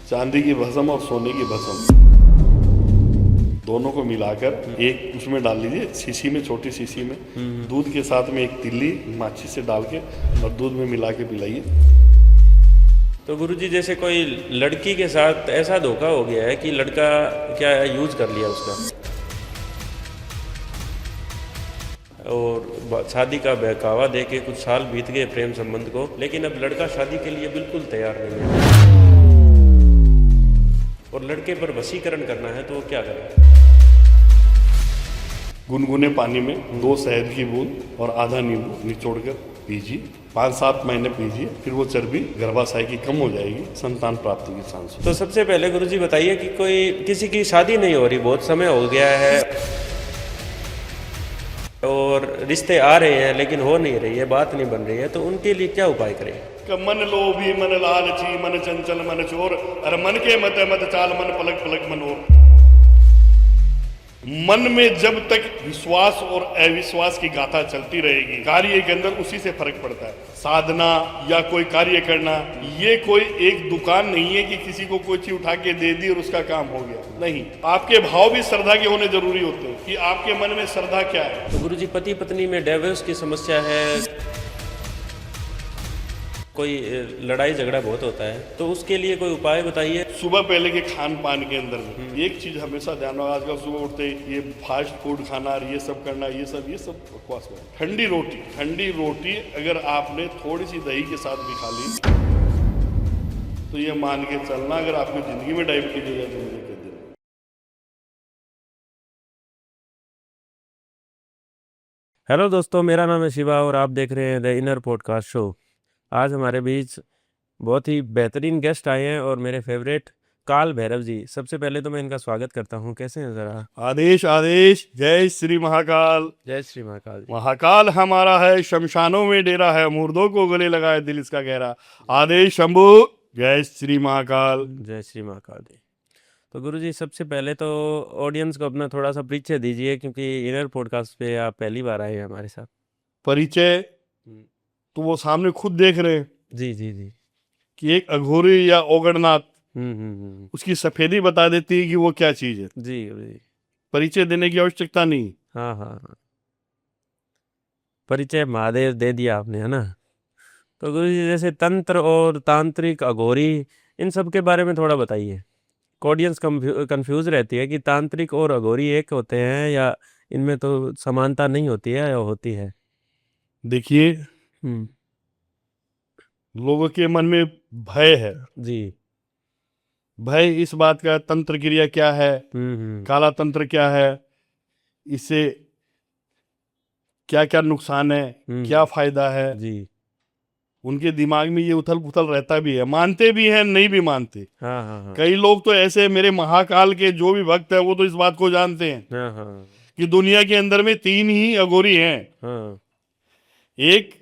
चांदी की भस्म और सोने की भस्म दोनों को मिलाकर एक उसमें डाल लीजिए, शीशी में, छोटी शीशी में। दूध के साथ में एक तिल्ली माचिस से डाल के और दूध में मिला के पिलाइए। तो गुरुजी जैसे कोई लड़की के साथ ऐसा धोखा हो गया है कि लड़का क्या यूज कर लिया उसका, और शादी का बहकावा दे के कुछ साल बीत गए प्रेम संबंध को, लेकिन अब लड़का शादी के लिए बिल्कुल तैयार नहीं है और लड़के पर वशीकरण करना है, तो वो क्या करें? गुनगुने पानी में 2 शहद की बूंद और आधा नींबू निचोड़ कर पीजिए। 5-7 महीने पीजिए, फिर वो चर्बी गर्भाशय की कम हो जाएगी, संतान प्राप्ति की चांस। तो सबसे पहले गुरुजी बताइए कि कोई किसी की शादी नहीं हो रही, बहुत समय हो गया है और रिश्ते आ रहे हैं लेकिन हो नहीं रही है, बात नहीं बन रही है, तो उनके लिए क्या उपाय करें? मन लोभी मन लालची मन चंचल मन चोर, अरे मन के मत मत चाल मन पलक पलक मनोर। मन में जब तक विश्वास और अविश्वास की गाथा चलती रहेगी, कार्य के अंदर उसी से फर्क पड़ता है। साधना या कोई कार्य करना ये कोई एक दुकान नहीं है कि किसी को कोई चीज उठा के दे दी और उसका काम हो गया। नहीं, आपके भाव भी श्रद्धा के होने जरूरी होते हैं कि आपके मन में श्रद्धा क्या है। तो गुरुजी पति पत्नी में डाइवोर्स की समस्या है, कोई लड़ाई झगड़ा बहुत होता है, तो उसके लिए कोई उपाय बताइए। सुबह पहले के खान पान के अंदर में एक चीज हमेशा ध्यान रखो, आजकल सुबह उठते ये फास्ट फूड खाना और ये सब करना, ये सब बकवास है। ठंडी रोटी अगर आपने थोड़ी सी दही के साथ भी खा ली तो ये मान के चलना, अगर आपकी जिंदगी में डायबिटीज हो जाए तो मुझे कह देना। हेलो दोस्तों, मेरा नाम है शिवा और आप देख रहे हैं द इनर पॉडकास्ट शो। आज हमारे बीच बहुत ही बेहतरीन गेस्ट आए हैं और मेरे फेवरेट काल भैरव जी। सबसे पहले तो मैं इनका स्वागत करता हूँ। कैसे हैं जरा? आदेश आदेश, जय श्री महाकाल। जय श्री महाकाल जी। महाकाल हमारा है, शमशानों में डेरा है, मुर्दों को गले लगाए दिल इसका गहरा। आदेश शंभू, जय श्री महाकाल। जय श्री महाकाल जी। तो गुरुजी सबसे पहले तो ऑडियंस को अपना थोड़ा सा परिचय दीजिए, क्योंकि इनर पॉडकास्ट पे आप पहली बार आए हैं हमारे साथ। परिचय तो वो सामने खुद देख रहे हैं जी जी जी। कि एक अघोरी या ओगड़नाथ, हम्म। उसकी सफेदी बता देती है कि वो क्या चीज है। जी गुरुजी। परिचय देने की आवश्यकता नहीं। हाँ हाँ हाँ, परिचय महादेव दे दिया आपने, है ना। तो गुरुजी जैसे तंत्र और तांत्रिक, अघोरी, इन सब के बारे में थोड़ा बताइए। ऑडियंस कंफ्यूज रहती है कि तांत्रिक और अघोरी एक होते हैं या इनमें तो समानता नहीं होती है या होती है। देखिए, हम्म। लोगों के मन में भय है। जी। भय इस बात का, तंत्र क्रिया क्या है, काला तंत्र क्या है, इससे क्या क्या नुकसान है, क्या फायदा है। जी। उनके दिमाग में ये उथल पुथल रहता भी है, मानते भी हैं, नहीं भी मानते। हाँ हाँ हाँ। कई लोग तो ऐसे, मेरे महाकाल के जो भी भक्त है वो तो इस बात को जानते हैं हाँ हाँ कि दुनिया के अंदर में 3 ही अघोरी हैं। हाँ। एक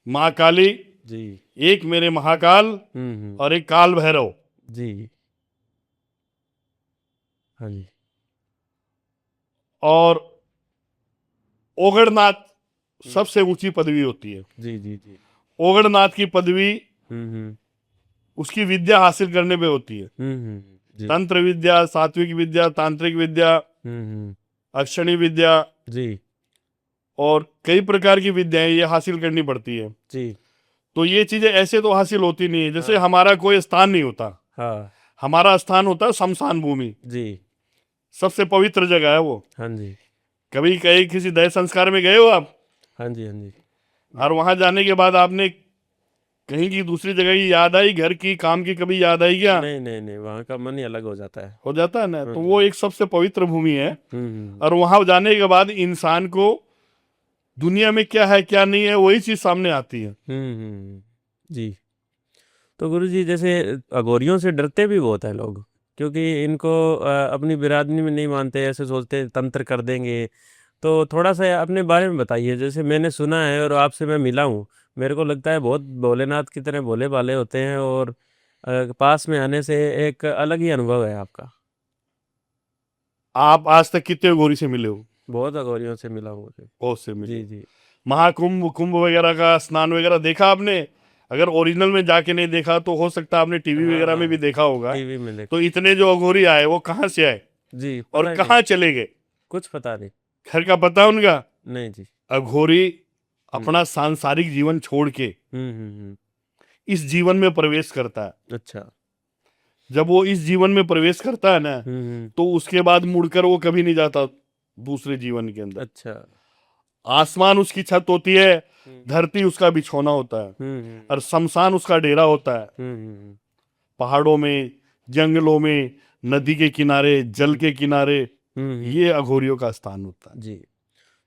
माँ काली जी। एक मेरे महाकाल और एक काल भैरव। जी। हाँ जी। और ओगड़नाथ सबसे ऊंची पदवी होती है। जी जी जी। ओगड़नाथ की पदवी हम्म। उसकी विद्या हासिल करने पे होती है। जी। तंत्र विद्या, सात्विक विद्या, तांत्रिक विद्या, अक्षणी विद्या जी और कई प्रकार की विद्याएं ये हासिल करनी पड़ती है। जी। तो ये चीजें ऐसे तो हासिल होती नहीं है। जैसे हमारा कोई स्थान नहीं होता, हाँ। हमारा स्थान होता है शमशान भूमि। जी। सबसे पवित्र जगह है वो। हाँ जी। कभी कहीं किसी दह संस्कार में गए हो आप? हाँ जी। हाँ जी। और वहां जाने के बाद आपने कहीं की दूसरी जगह की याद आई, घर की, काम की कभी याद आई क्या? नहीं नहीं नहीं, वहाँ का मन ही अलग हो जाता है। हो जाता है ना। तो वो एक सबसे पवित्र भूमि है। हम्म। और वहां जाने के बाद इंसान को दुनिया में क्या है क्या नहीं है वही चीज सामने आती है। जी। तो गुरुजी जैसे अघोरियों से डरते भी बहुत है लोग, क्योंकि इनको अपनी बिरादरी में नहीं मानते, ऐसे सोचते तंत्र कर देंगे। तो थोड़ा सा अपने बारे में बताइए। जैसे मैंने सुना है और आपसे मैं मिला हूँ, मेरे को लगता है बहुत भोलेनाथ की तरह भोले भाले होते हैं और पास में आने से एक अलग ही अनुभव है आपका। आप आज तक कितने घोरी से मिले हो? बहुत अघोरियों से मिला हूँ मुझे। बहुत से मिले। जी जी। महाकुंभ, कुंभ वगैरह का स्नान वगैरह देखा आपने? अगर ओरिजिनल में जाके नहीं देखा तो हो सकता है आपने टीवी हाँ, वगैरह में हाँ, भी देखा होगा। टीवी में देख तो इतने जो अघोरी आए वो कहाँ से आए जी, और पता ही नहीं, कहाँ चले गए, कुछ पता नहीं। घर का पता है उनका? नहीं जी। अघोरी हम्म अपना सांसारिक जीवन छोड़ के हम्म। इस जीवन में प्रवेश करता है। अच्छा। जब वो इस जीवन में प्रवेश करता है ना, हम्म। तो उसके बाद मुड़कर वो कभी नहीं जाता दूसरे जीवन के अंदर। अच्छा। आसमान उसकी छत होती है, हम्म धरती उसका बिछौना होता है, हम्म और शमशान उसका डेरा होता है। हम्म। पहाड़ों में, जंगलों में, नदी के किनारे, जल के किनारे, हम्म। ये अघोरियों का स्थान होता है। जी।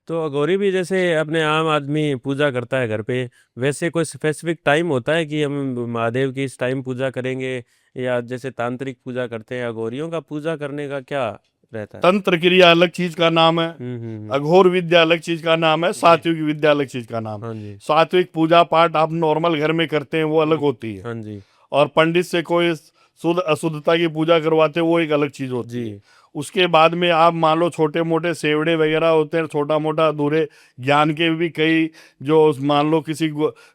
तो अघोरी भी जैसे अपने आम आदमी पूजा करता है घर पे, वैसे कोई स्पेसिफिक टाइम होता है कि हम महादेव की इस टाइम पूजा करेंगे, या जैसे तांत्रिक पूजा करते हैं, अघोरियों का पूजा करने का क्या रहता है? तंत्र क्रिया अलग चीज का नाम है, हम्म। अघोर विद्या अलग चीज का नाम है, जी। सात्विक विद्या अलग चीज का नाम है। हाँ जी। सात्विक पूजा पाठ आप नॉर्मल घर में करते हैं वो अलग होती है, हाँ जी। और पंडित से कोई शुद्ध अशुद्धता की पूजा करवाते हैं वो एक अलग चीज होती है। जी। उसके बाद में आप मान लो छोटे मोटे सेवड़े वगैरह होते हैं, छोटा मोटा अधूरे ज्ञान के भी कई, जो मान लो किसी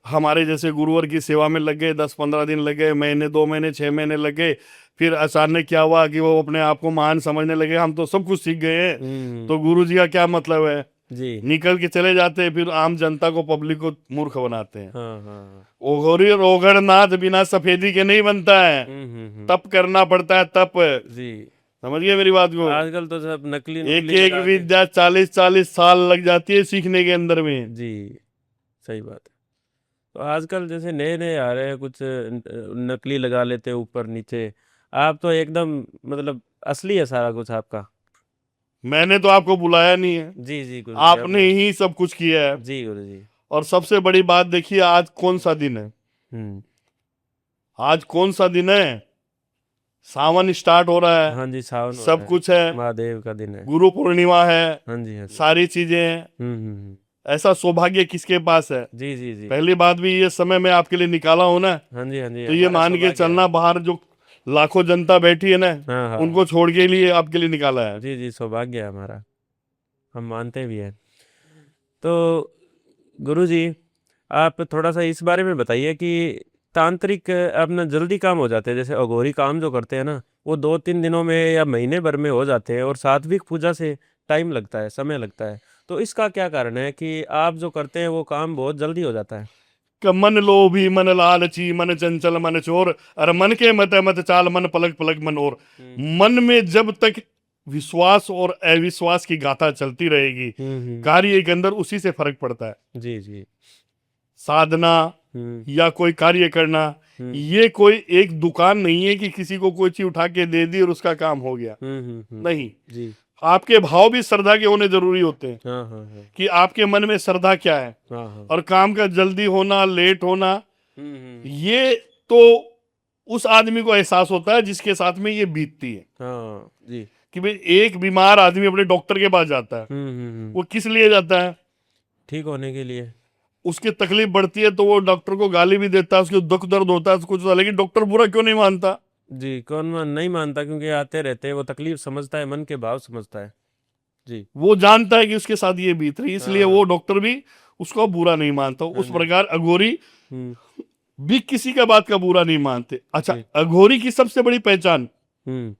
हमारे जैसे गुरुवर की सेवा में लग गए, 10-15 दिन लग गए, महीने 2 महीने 6 महीने लग गए, फिर अचानक क्या हुआ कि वो अपने आप को महान समझने लगे, हम तो सब कुछ सीख गए हैं, तो गुरु जी का क्या मतलब है, जी। निकल के चले जाते हैं, फिर आम जनता को, पब्लिक को मूर्ख बनाते हैं। हाँ हाँ। ओघोरी और ओघड़नाथ बिना सफेदी के नहीं बनता है, तप करना पड़ता है, तप। जी। समझ गए मेरी बात को? आजकल तो सब नकली एक नकली एक लगा के। विद्या 40-40 साल लग जाती है सीखने के अंदर में। जी, सही बात है। तो आजकल जैसे नए नए आ रहे हैं, कुछ नकली लगा लेते हैं ऊपर नीचे। आप तो एकदम मतलब असली है सारा कुछ आपका। मैंने तो आपको बुलाया नहीं है, जी जी गुरु जी, आपने आपने। ही सब कुछ किया है। जी गुरु जी। और सबसे बड़ी बात देखिए, आज कौन सा दिन है? हम्म। आज कौन सा दिन है? सावन स्टार्ट हो रहा है, हाँ जी, सावन हो रहा सब है, कुछ है, महादेव का दिन है। गुरु पूर्णिमा है, हाँ जी हाँ जी। सारी चीजें हैं। हम्म। ऐसा सौभाग्य किसके पास है? जी जी जी। पहली बात भी, ये समय मैं आपके लिए निकाला हूं ना, हाँ जी हाँ जी, तो ये हमारा मान के सौभाग्य चलना, है। बाहर जो लाखों जनता बैठी है ना, हाँ हाँ। उनको छोड़ के लिए आपके लिए निकाला है। जी जी, सौभाग्य है हमारा, हम मानते भी हैं। तो गुरु जी, आप थोड़ा सा इस बारे में बताइए कि तांत्रिक अपना जल्दी काम हो जाते हैं, जैसे अघोरी काम जो करते हैं ना, वो 2-3 दिनों में या महीने भर में हो जाते हैं, और सात्विक पूजा से टाइम लगता है, समय लगता है। तो इसका क्या कारण है कि आप जो करते हैं वो काम बहुत जल्दी हो जाता है? कि मन लोभी मन लालची मन चंचल मन चोर, और मन के मत मत चाल मन पलक पलक मन और। मन में जब तक विश्वास और अविश्वास की गाथा चलती रहेगी, कार्य के अंदर उसी से फर्क पड़ता है। जी जी। साधना या कोई कार्य करना, ये कोई एक दुकान नहीं है कि किसी को कोई चीज उठा के दे दी और उसका काम हो गया। नहीं, जी। आपके भाव भी श्रद्धा के होने जरूरी होते हैं, हाँ हाँ हाँ। कि आपके मन में श्रद्धा क्या है। हाँ हाँ। और काम का जल्दी होना, लेट होना, ये तो उस आदमी को एहसास होता है जिसके साथ में ये बीतती है। हाँ जी। कि भाई एक बीमार आदमी अपने डॉक्टर के पास जाता है, वो किस लिए जाता है? ठीक होने के लिए। उसकी तकलीफ बढ़ती है तो वो डॉक्टर को गाली भी देता है, उसको दुख दर्द होता है, कुछ होता है, लेकिन डॉक्टर बुरा क्यों नहीं मानता? जी, कौन नहीं मानता, क्योंकि आते रहते हैं, वो तकलीफ समझता है, मन के भाव समझता है। जी। वो जानता है कि उसके साथ ये बीत रही है, इसलिए हाँ। वो डॉक्टर भी उसको बुरा नहीं मानता। हाँ उस जी। प्रकार अघोरी भी किसी का बात का बुरा नहीं मानते। अच्छा, जी। अघोरी की सबसे बड़ी पहचान, हम्म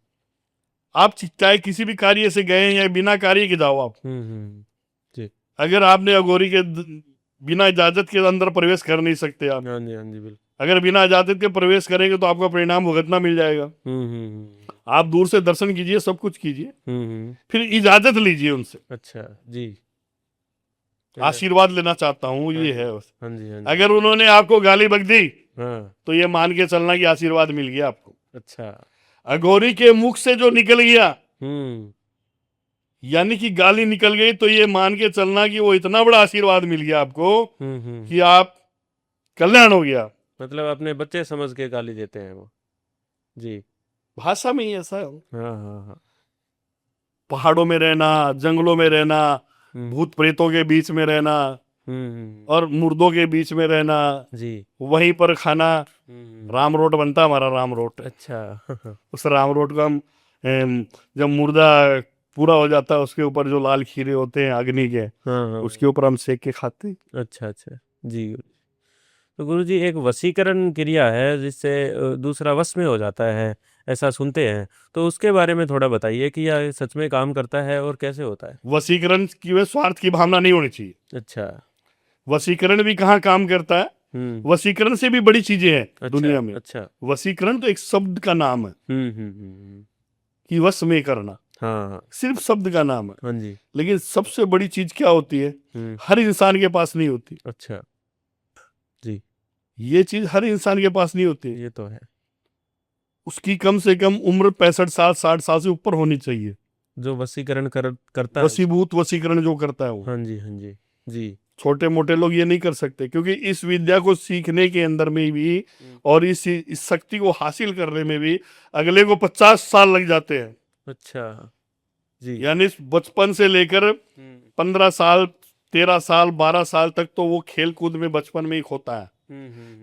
आप चाहे किसी भी कार्य से गए या बिना कार्य के जाओ, आप जी। अगर आपने अघोरी के बिना इजाजत के अंदर प्रवेश कर नहीं सकते आप। हाँ जी हाँ जी, बिल्कुल। अगर बिना इजाजत के प्रवेश करेंगे तो आपका परिणाम भुगतना मिल जाएगा। आप दूर से दर्शन कीजिए, सब कुछ कीजिए, फिर इजाजत लीजिए उनसे। अच्छा जी। आशीर्वाद लेना चाहता हूँ, ये है बस। हाँ जी हाँ जी। अगर उन्होंने आपको गाली बक दी हाँ। तो ये मान के चलना कि आशीर्वाद मिल गया आपको। अच्छा। अघोरी के मुख से जो निकल गया, हम्म यानी कि गाली निकल गई, तो ये मान के चलना कि वो इतना बड़ा आशीर्वाद मिल गया आपको कि आप कल्याण हो गया। मतलब अपने बच्चे समझ के गाली देते हैं वो। जी। भाषा में ही ऐसा है। हाँ हाँ हाँ। पहाड़ों में रहना, जंगलों में रहना, भूत प्रेतों के बीच में रहना, और मुर्दों के बीच में रहना, जी। वहीं पर खाना। राम रोट बनता है हमारा, राम रोट। अच्छा। उस राम रोट को हम जब मुर्दा पूरा हो जाता है, उसके ऊपर जो लाल खीरे होते हैं अग्नि के, हाँ हाँ। उसके ऊपर हम सेक के खाते हैं। अच्छा अच्छा। जी। तो गुरुजी एक वशीकरण क्रिया है जिससे दूसरा वश में हो जाता है, ऐसा सुनते हैं। तो उसके बारे में थोड़ा बताइए कि यह सच में काम करता है और कैसे होता है? वशीकरण की में स्वार्थ की भावना नहीं होनी चाहिए। अच्छा। वशीकरण भी कहाँ काम करता है, हम्म। वशीकरण से भी बड़ी चीजें हैं अच्छा। दुनिया में। अच्छा। वशीकरण तो एक शब्द का नाम है कि वश में करना, हाँ। सिर्फ शब्द का नाम है। हाँ जी। लेकिन सबसे बड़ी चीज क्या होती है, हम्म। हर इंसान के पास नहीं होती। अच्छा जी। ये चीज हर इंसान के पास नहीं होती। ये तो है। उसकी कम से कम उम्र 65 साल 60 साल से ऊपर होनी चाहिए। जो वशीकरण करता है। वशीभूत वशीकरण जो करता है वो। हाँ जी, हाँ जी। जी। छोटे मोटे लोग ये नहीं कर सकते, क्योंकि इस विद्या को सीखने के अंदर में भी और इस शक्ति को हासिल करने में भी अगले को 50 साल लग जाते हैं। अच्छा जी। यानी बचपन से लेकर 15 साल 13 साल 12 साल तक तो वो खेल कूद में बचपन में ही खोता है।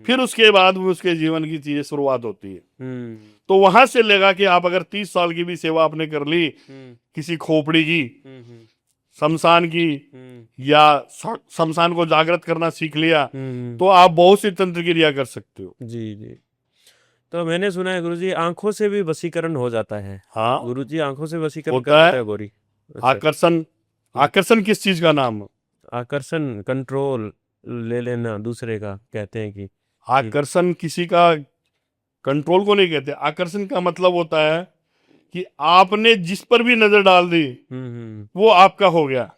फिर उसके बाद में उसके जीवन की चीजें शुरुआत होती है। तो वहां से लगा कि आप अगर 30 साल की भी सेवा आपने कर ली, किसी खोपड़ी की, शमशान की, या शमशान को जागृत करना सीख लिया, तो आप बहुत सी तंत्र क्रिया कर सकते हो। जी जी। तो मैंने सुना है गुरुजी आंखों से भी वशीकरण हो जाता है। हाँ, गुरुजी आंखों से वशीकरण कर होता लेता है। है गौरी? अच्छा। आकर्षण, आकर्षण किस चीज का नाम है? आकर्षण, कंट्रोल ले लेना दूसरे का, कहते हैं कि आकर्षण किसी का कंट्रोल को नहीं कहते। आकर्षण का मतलब होता है कि आपने जिस पर भी नजर डाल दी वो आपका हो गया,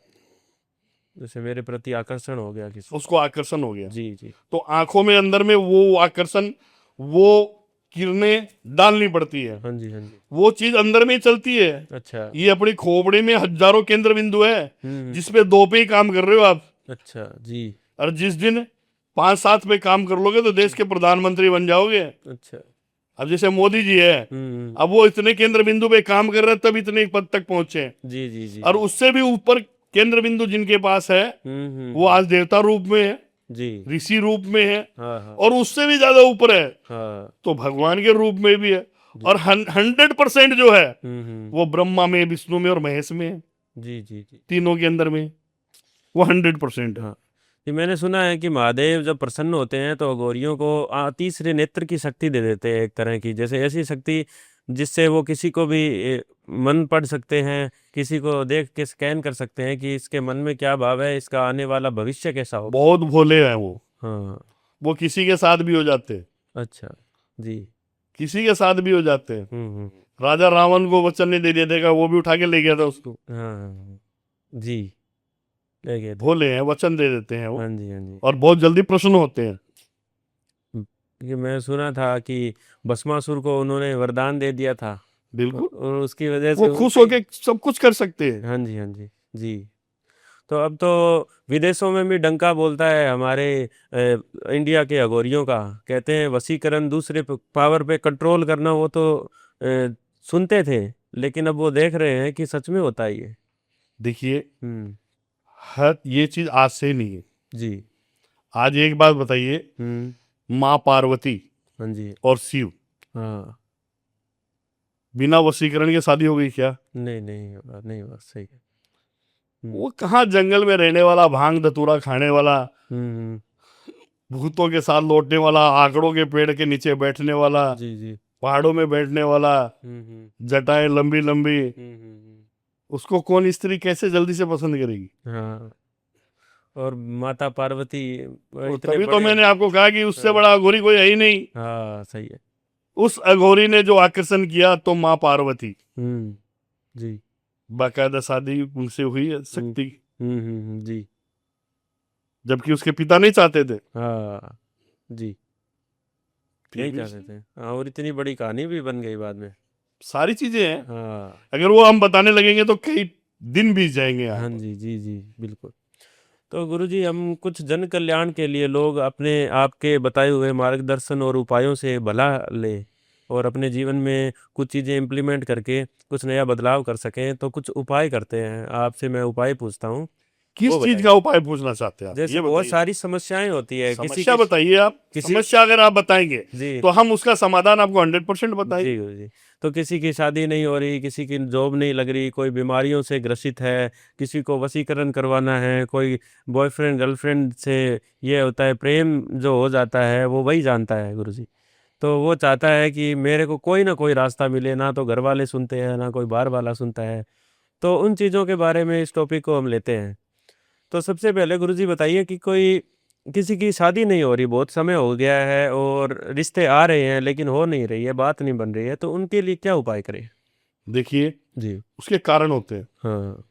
जैसे मेरे प्रति आकर्षण हो गया किसी। उसको आकर्षण हो गया। जी जी। तो आंखों में अंदर में वो आकर्षण, वो किरणें डालनी पड़ती है। हाँ जी, हाँ जी। वो चीज अंदर में ही चलती है। अच्छा। ये अपनी खोपड़ी में हजारों केंद्र बिंदु है, हम्म। जिसपे 2 पे ही काम कर रहे हो आप। अच्छा जी। और जिस दिन 5-7 पे काम कर लोगे तो देश के प्रधानमंत्री बन जाओगे। अच्छा। अब जैसे मोदी जी है, अब वो इतने केंद्र बिंदु पे काम कर रहे हैं तब इतने पद तक पहुंचे। जी जी जी। और उससे भी ऊपर केंद्र बिंदु जिनके पास है, वो आज देवता रूप में है, जी। ऋषि रूप में है, हाँ हाँ। और उससे भी ज्यादा ऊपर है हाँ तो भगवान के रूप में भी है। और 100% जो है वो ब्रह्मा में, विष्णु में और महेश में है। जी जी जी। तीनों के अंदर में वो 100% है। हाँ। ये मैंने सुना है कि महादेव जब प्रसन्न होते हैं तो अघोरियों को तीसरे नेत्र की शक्ति दे देते हैं, एक तरह की, जैसे ऐसी शक्ति जिससे वो किसी को भी मन पढ़ सकते हैं, किसी को देख के स्कैन कर सकते हैं कि इसके मन में क्या भाव है, इसका आने वाला भविष्य कैसा होगा। बहुत भोले हैं वो। हाँ। वो किसी के साथ भी हो जाते हैं, अच्छा जी। किसी के साथ भी हो जाते हैं। हम्म। राजा रावण को वचन नहीं दे दिया था, वो भी उठा के ले गया था उसको। हाँ जी, ले गए थे। भोले हैं, वचन दे देते हैं वो, हाँ जी, हाँ जी। और बहुत जल्दी प्रसन्न होते हैं। ये मैं सुना था कि भस्मासुर को उन्होंने वरदान दे दिया था, बिल्कुल, और उसकी वजह वो से खुश होके सब कुछ कर सकते हैं। हाँ जी, हाँ जी। जी। तो अब तो विदेशों में भी डंका बोलता है हमारे इंडिया के अघोरियों का, कहते हैं वशीकरण, दूसरे पावर पे कंट्रोल करना, वो तो सुनते थे, लेकिन अब वो देख रहे हैं कि सच में होता है ये। देखिए, हम्म। हर ये चीज आज से नहीं है। जी। आज एक बात बताइए, माँ पार्वती हाँ जी। और शिव, हाँ। बिना वशीकरण के शादी हो गई क्या? नहीं नहीं होगा, नहीं होगा, सही है। वो कहाँ जंगल में रहने वाला, भांग धतूरा खाने वाला, हम्म। भूतों के साथ लौटने वाला, आकड़ों के पेड़ के नीचे बैठने वाला, जी जी। पहाड़ों में बैठने वाला, जटाएं लंबी लंबी, उसको कौन स्त्री कैसे जल्दी से पसंद करेगी? हाँ। और माता पार्वती तो इतने तभी तो बड़े। मैंने आपको कहा कि उससे हाँ। बड़ा अघोरी कोई है ही नहीं। हाँ सही है। उस अघोरी ने जो आकर्षण किया तो माँ पार्वती, जी। बाकायदा शादी उनसे हुई है शक्ति, जी। जबकि उसके पिता नहीं चाहते थे। हाँ जी, फिर यही भी चाहते थे। हाँ, और इतनी बड़ी कहानी भी बन गई बाद में। सारी चीजें हैं, हाँ। अगर वो हम बताने लगेंगे तो कई दिन बीत जाएंगे यहाँ हाँ पर। जी, जी जी, बिल्कुल। तो गुरुजी, हम कुछ जन कल्याण के लिए लोग अपने आपके बताए हुए मार्गदर्शन और उपायों से भला ले और अपने जीवन में कुछ चीज़ें इम्प्लीमेंट करके कुछ नया बदलाव कर सकें, तो कुछ उपाय करते हैं। आपसे मैं उपाय पूछता हूँ किस वो चीज बताइए। का उपाय पूछना चाहते हैं आप, जैसे ये बहुत बताइए। सारी समस्याएं होती है, किसी समस्या की बताइए आप, किसी समस्या अगर आप बताएंगे जी तो हम उसका समाधान आपको 100% बताएंगे। जी गुरु जी। तो किसी की शादी नहीं हो रही, किसी की जॉब नहीं लग रही, कोई बीमारियों से ग्रसित है, किसी को वशीकरण करवाना है, कोई बॉयफ्रेंड गर्लफ्रेंड से ये होता है, प्रेम जो हो जाता है वो वही जानता है गुरु जी। तो वो चाहता है कि मेरे को कोई ना कोई रास्ता मिले, ना तो घर वाले सुनते हैं ना कोई बाहर वाला सुनता है। तो उन चीज़ों के बारे में इस टॉपिक को हम लेते हैं। तो सबसे पहले गुरुजी बताइए कि कोई किसी की शादी नहीं हो रही, बहुत समय हो गया है और रिश्ते आ रहे हैं लेकिन हो नहीं रही है, बात नहीं बन रही है, तो उनके लिए क्या उपाय करें? देखिए, जी। उसके कारण होते हैं। हाँ।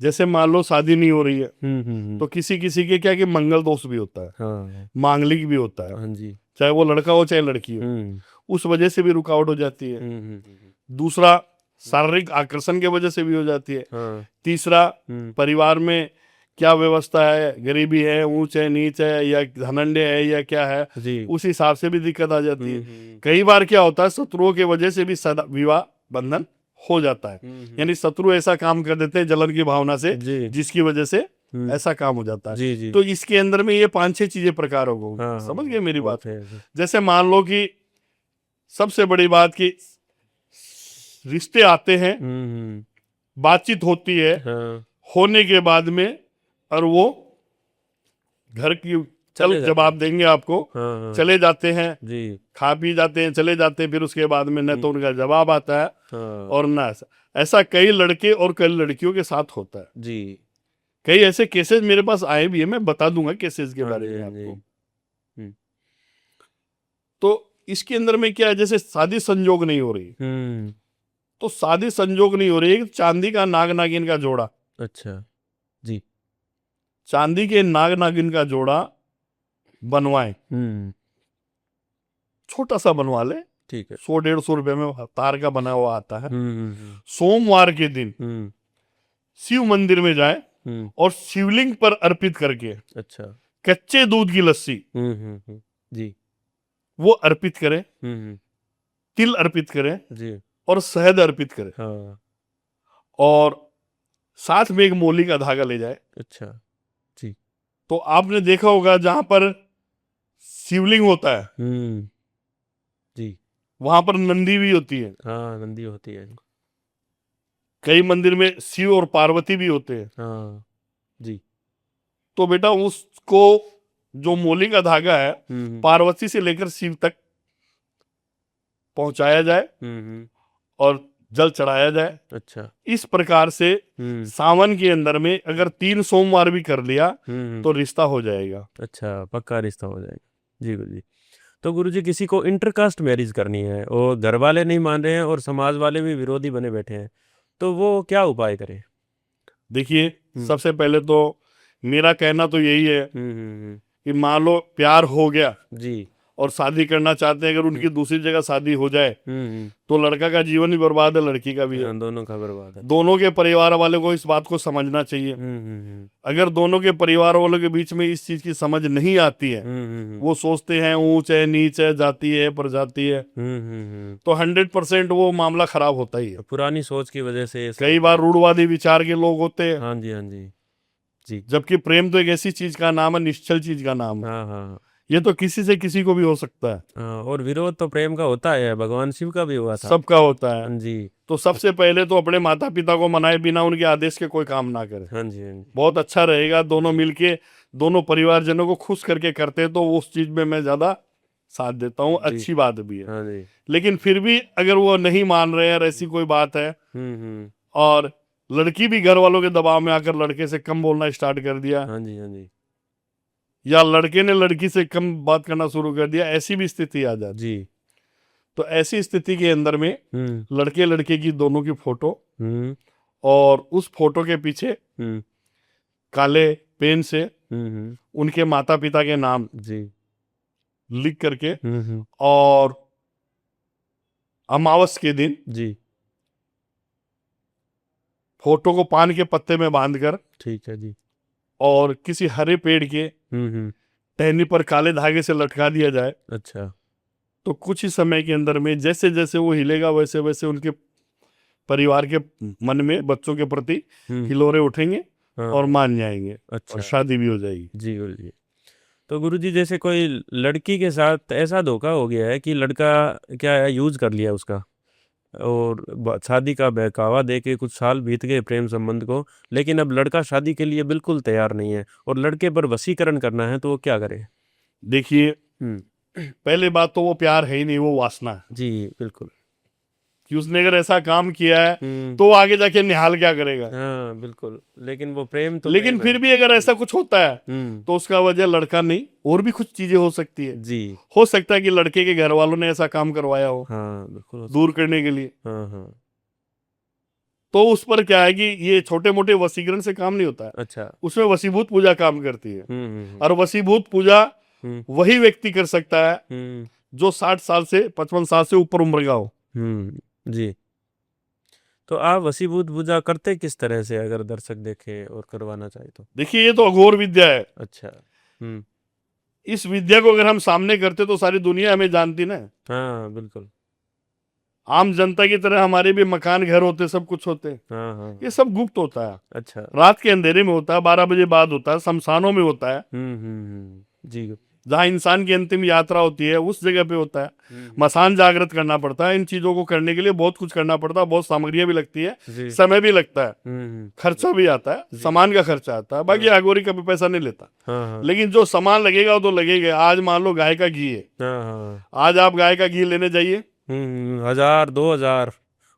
जैसे मान लो शादी नहीं हो रही है, हम्म। तो किसी किसी के क्या कि मंगल दोष भी होता है, हाँ। मांगलिक भी होता है, हाँ जी। चाहे वो लड़का हो चाहे लड़की हो, हम्म उस वजह से भी रुकावट हो जाती है। दूसरा, शारीरिक आकर्षण की वजह से भी हो जाती है। हाँ। तीसरा, हम्म परिवार में क्या व्यवस्था है, गरीबी है, ऊंच है, नीच है, या धनंडे है, या क्या है, जी। उस हिसाब से भी दिक्कत आ जाती है। हम्म कई बार क्या होता है, शत्रुओं की वजह से भी सदा विवाह बंधन हो जाता है। यानी शत्रु ऐसा काम कर देते हैं जलन की भावना से, जी। जिसकी वजह से हम्म ऐसा काम हो जाता है। जी जी। तो इसके अंदर में ये 5-6 चीजें प्रकार हो गई। हाँ समझ गए मेरी बात? होते हैं ऐसे। जैसे मान लो कि सबसे बड़ी बात की रिश्ते आते हैं, हम्म। बातचीत होती है, हाँ। होने के बाद में, और वो घर की चल चले जाते जवाब हैं। देंगे आपको, हाँ हाँ। चले जाते हैं, जी। खा पी जाते हैं, चले जाते हैं, फिर उसके बाद में न तो उनका जवाब आता है हाँ। और ना ऐसा। ऐसा कई लड़के और कई लड़कियों के साथ होता है। जी। कई ऐसे केसेस मेरे पास आए भी है, मैं बता दूंगा केसेस के हाँ बारे जी। में हाँ जी। आपको। हम्म तो इसके अंदर में क्या है, जैसे शादी संजोग नहीं हो रही, हम्म। तो शादी संजोग नहीं हो रही है, चांदी का नाग नागिन का जोड़ा, अच्छा। जी। चांदी के नाग नागिन का जोड़ा बनवाएं। हम्म। छोटा सा बनवा ले, ठीक है। 100-150 रुपए में तार का बना हुआ आता है। हम्म। सोमवार के दिन हम्म शिव मंदिर में जाए हम्म। और शिवलिंग पर अर्पित करके अच्छा। कच्चे दूध की लस्सी जी। वो अर्पित करें, हम्म। तिल अर्पित करें जी। और शहद अर्पित करें, हाँ। और साथ में एक मोली का धागा ले जाए। अच्छा। जी। तो आपने देखा होगा जहां पर शिवलिंग होता है जी। वहां पर नंदी भी होती है। हाँ, नंदी होती है। कई मंदिर में शिव और पार्वती भी होते हैं। हाँ। जी। तो बेटा उसको, जो मोली का धागा है, हम्म पार्वती से लेकर शिव तक पहुंचाया जाए हम्म। और जल चढ़ाया जाए। अच्छा। इस प्रकार से सावन के अंदर में अगर 3 सोमवार भी कर लिया तो रिश्ता हो जाएगा। अच्छा, पक्का रिश्ता हो जाएगा। जी गुरु जी। तो गुरु जी, किसी को इंटरकास्ट मैरिज करनी है और घर वाले नहीं मान रहे हैं और समाज वाले भी विरोधी बने बैठे हैं, तो वो क्या उपाय करे? देखिए, सबसे पहले तो मेरा कहना तो यही है कि मान लो प्यार हो गया जी। और शादी करना चाहते हैं, अगर उनकी दूसरी जगह शादी हो जाए तो लड़का का जीवन भी बर्बाद है, लड़की का भी है। हाँ, दोनों का बर्बाद है। दोनों के परिवार वाले को इस बात को समझना चाहिए। अगर दोनों के परिवार वालों के बीच में इस चीज की समझ नहीं आती है, वो सोचते हैं ऊंच है, नीच है, जाति है, प्रजाति है, तो 100% वो मामला खराब होता ही है। पुरानी सोच की वजह से कई बार रूढ़वादी विचार के लोग होते हैं। हाँ जी। हाँ जी। जी। जबकि प्रेम तो एक ऐसी चीज का नाम है, निश्चल चीज का नाम है। हाँ हाँ ये तो किसी से किसी को भी हो सकता है। हाँ। और विरोध तो प्रेम का होता है, भगवान शिव का भी हुआ था। सबका होता है। हाँ जी। तो सबसे पहले तो अपने माता पिता को मनाए बिना उनके आदेश के कोई काम ना करे। हाँ जी। हाँ जी। बहुत अच्छा रहेगा। दोनों मिलके दोनों परिवारजनों को खुश करके करते हैं तो उस चीज में मैं ज्यादा साथ देता हूँ, अच्छी बात भी है। हाँ जी। लेकिन फिर भी अगर वो नहीं मान रहे हैं, ऐसी कोई बात है, और लड़की भी घर वालों के दबाव में आकर लड़के से कम बोलना स्टार्ट कर दिया, हाँ जी। हाँ जी। या लड़के ने लड़की से कम बात करना शुरू कर दिया, ऐसी भी स्थिति आ जाती। जी। तो ऐसी स्थिति के अंदर में लड़के लड़के की दोनों की फोटो, और उस फोटो के पीछे काले पेन से उनके माता पिता के नाम जी लिख करके, और अमावस के दिन जी। फोटो को पान के पत्ते में बांधकर, ठीक है जी। और किसी हरे पेड़ के टहनी पर काले धागे से लटका दिया जाए। अच्छा। तो कुछ ही समय के अंदर में जैसे जैसे वो हिलेगा वैसे वैसे उनके परिवार के मन में बच्चों के प्रति हिलोरे उठेंगे हाँ और मान जाएंगे और अच्छा शादी भी हो जाएगी। जी गुरुजी। तो गुरुजी जैसे कोई लड़की के साथ ऐसा धोखा हो गया है कि लड़का क्या है यूज कर लिया उसका और शादी का बहकावा दे के कुछ साल बीत गए प्रेम संबंध को, लेकिन अब लड़का शादी के लिए बिल्कुल तैयार नहीं है और लड़के पर वशीकरण करना है, तो वो क्या करे? देखिए, हम्म पहले बात तो वो प्यार है ही नहीं, वो वासना है जी बिल्कुल। कि उसने अगर ऐसा काम किया है हम्म तो वो आगे जाके निहाल क्या करेगा। हाँ बिल्कुल, लेकिन वो प्रेम तो लेकिन प्रेम है। फिर भी अगर ऐसा कुछ होता है हम्म तो उसका वजह लड़का नहीं, और भी कुछ चीजें हो सकती है। जी हो सकता है कि लड़के के घर वालों ने ऐसा काम करवाया हो हाँ बिल्कुल हो दूर करने के लिए। हाँ हाँ तो उस पर क्या है कि ये छोटे मोटे वशीकरण से काम नहीं होता है, अच्छा उसमें वशीभूत पूजा काम करती है। हम्म और वशीभूत पूजा हम्म वही व्यक्ति कर सकता है हम्म जो 60 साल से 55 साल से ऊपर उम्र का हो। जी। तो आप वशीभूत पूजा करते किस तरह से, अगर दर्शक देखे और करवाना चाहे तो? देखिए, ये तो अघोर विद्या है। अच्छा इस विद्या को अगर हम सामने करते तो सारी दुनिया हमें जानती ना। हाँ बिल्कुल आम जनता की तरह हमारे भी मकान घर होते, सब कुछ होते। हाँ हाँ ये सब गुप्त होता है, अच्छा रात के अंधेरे में होता है, 12 बजे बाद होता है, शमशानों में होता है, जी जहाँ इंसान की अंतिम यात्रा होती है उस जगह पे होता है। हम्म मसान जागृत करना पड़ता है। इन चीजों को करने के लिए बहुत कुछ करना पड़ता है, बहुत सामग्रियां भी लगती है, जी समय भी लगता है, हम्म खर्चा भी आता है, सामान का खर्चा आता है। बाकी अघोरी कभी पैसा नहीं लेता, हाँ हाँ लेकिन जो सामान लगेगा वो तो लगेगा। आज मान लो गाय का घी है, हाँ हाँ आज आप गाय का घी लेने जाइए, 1000 2000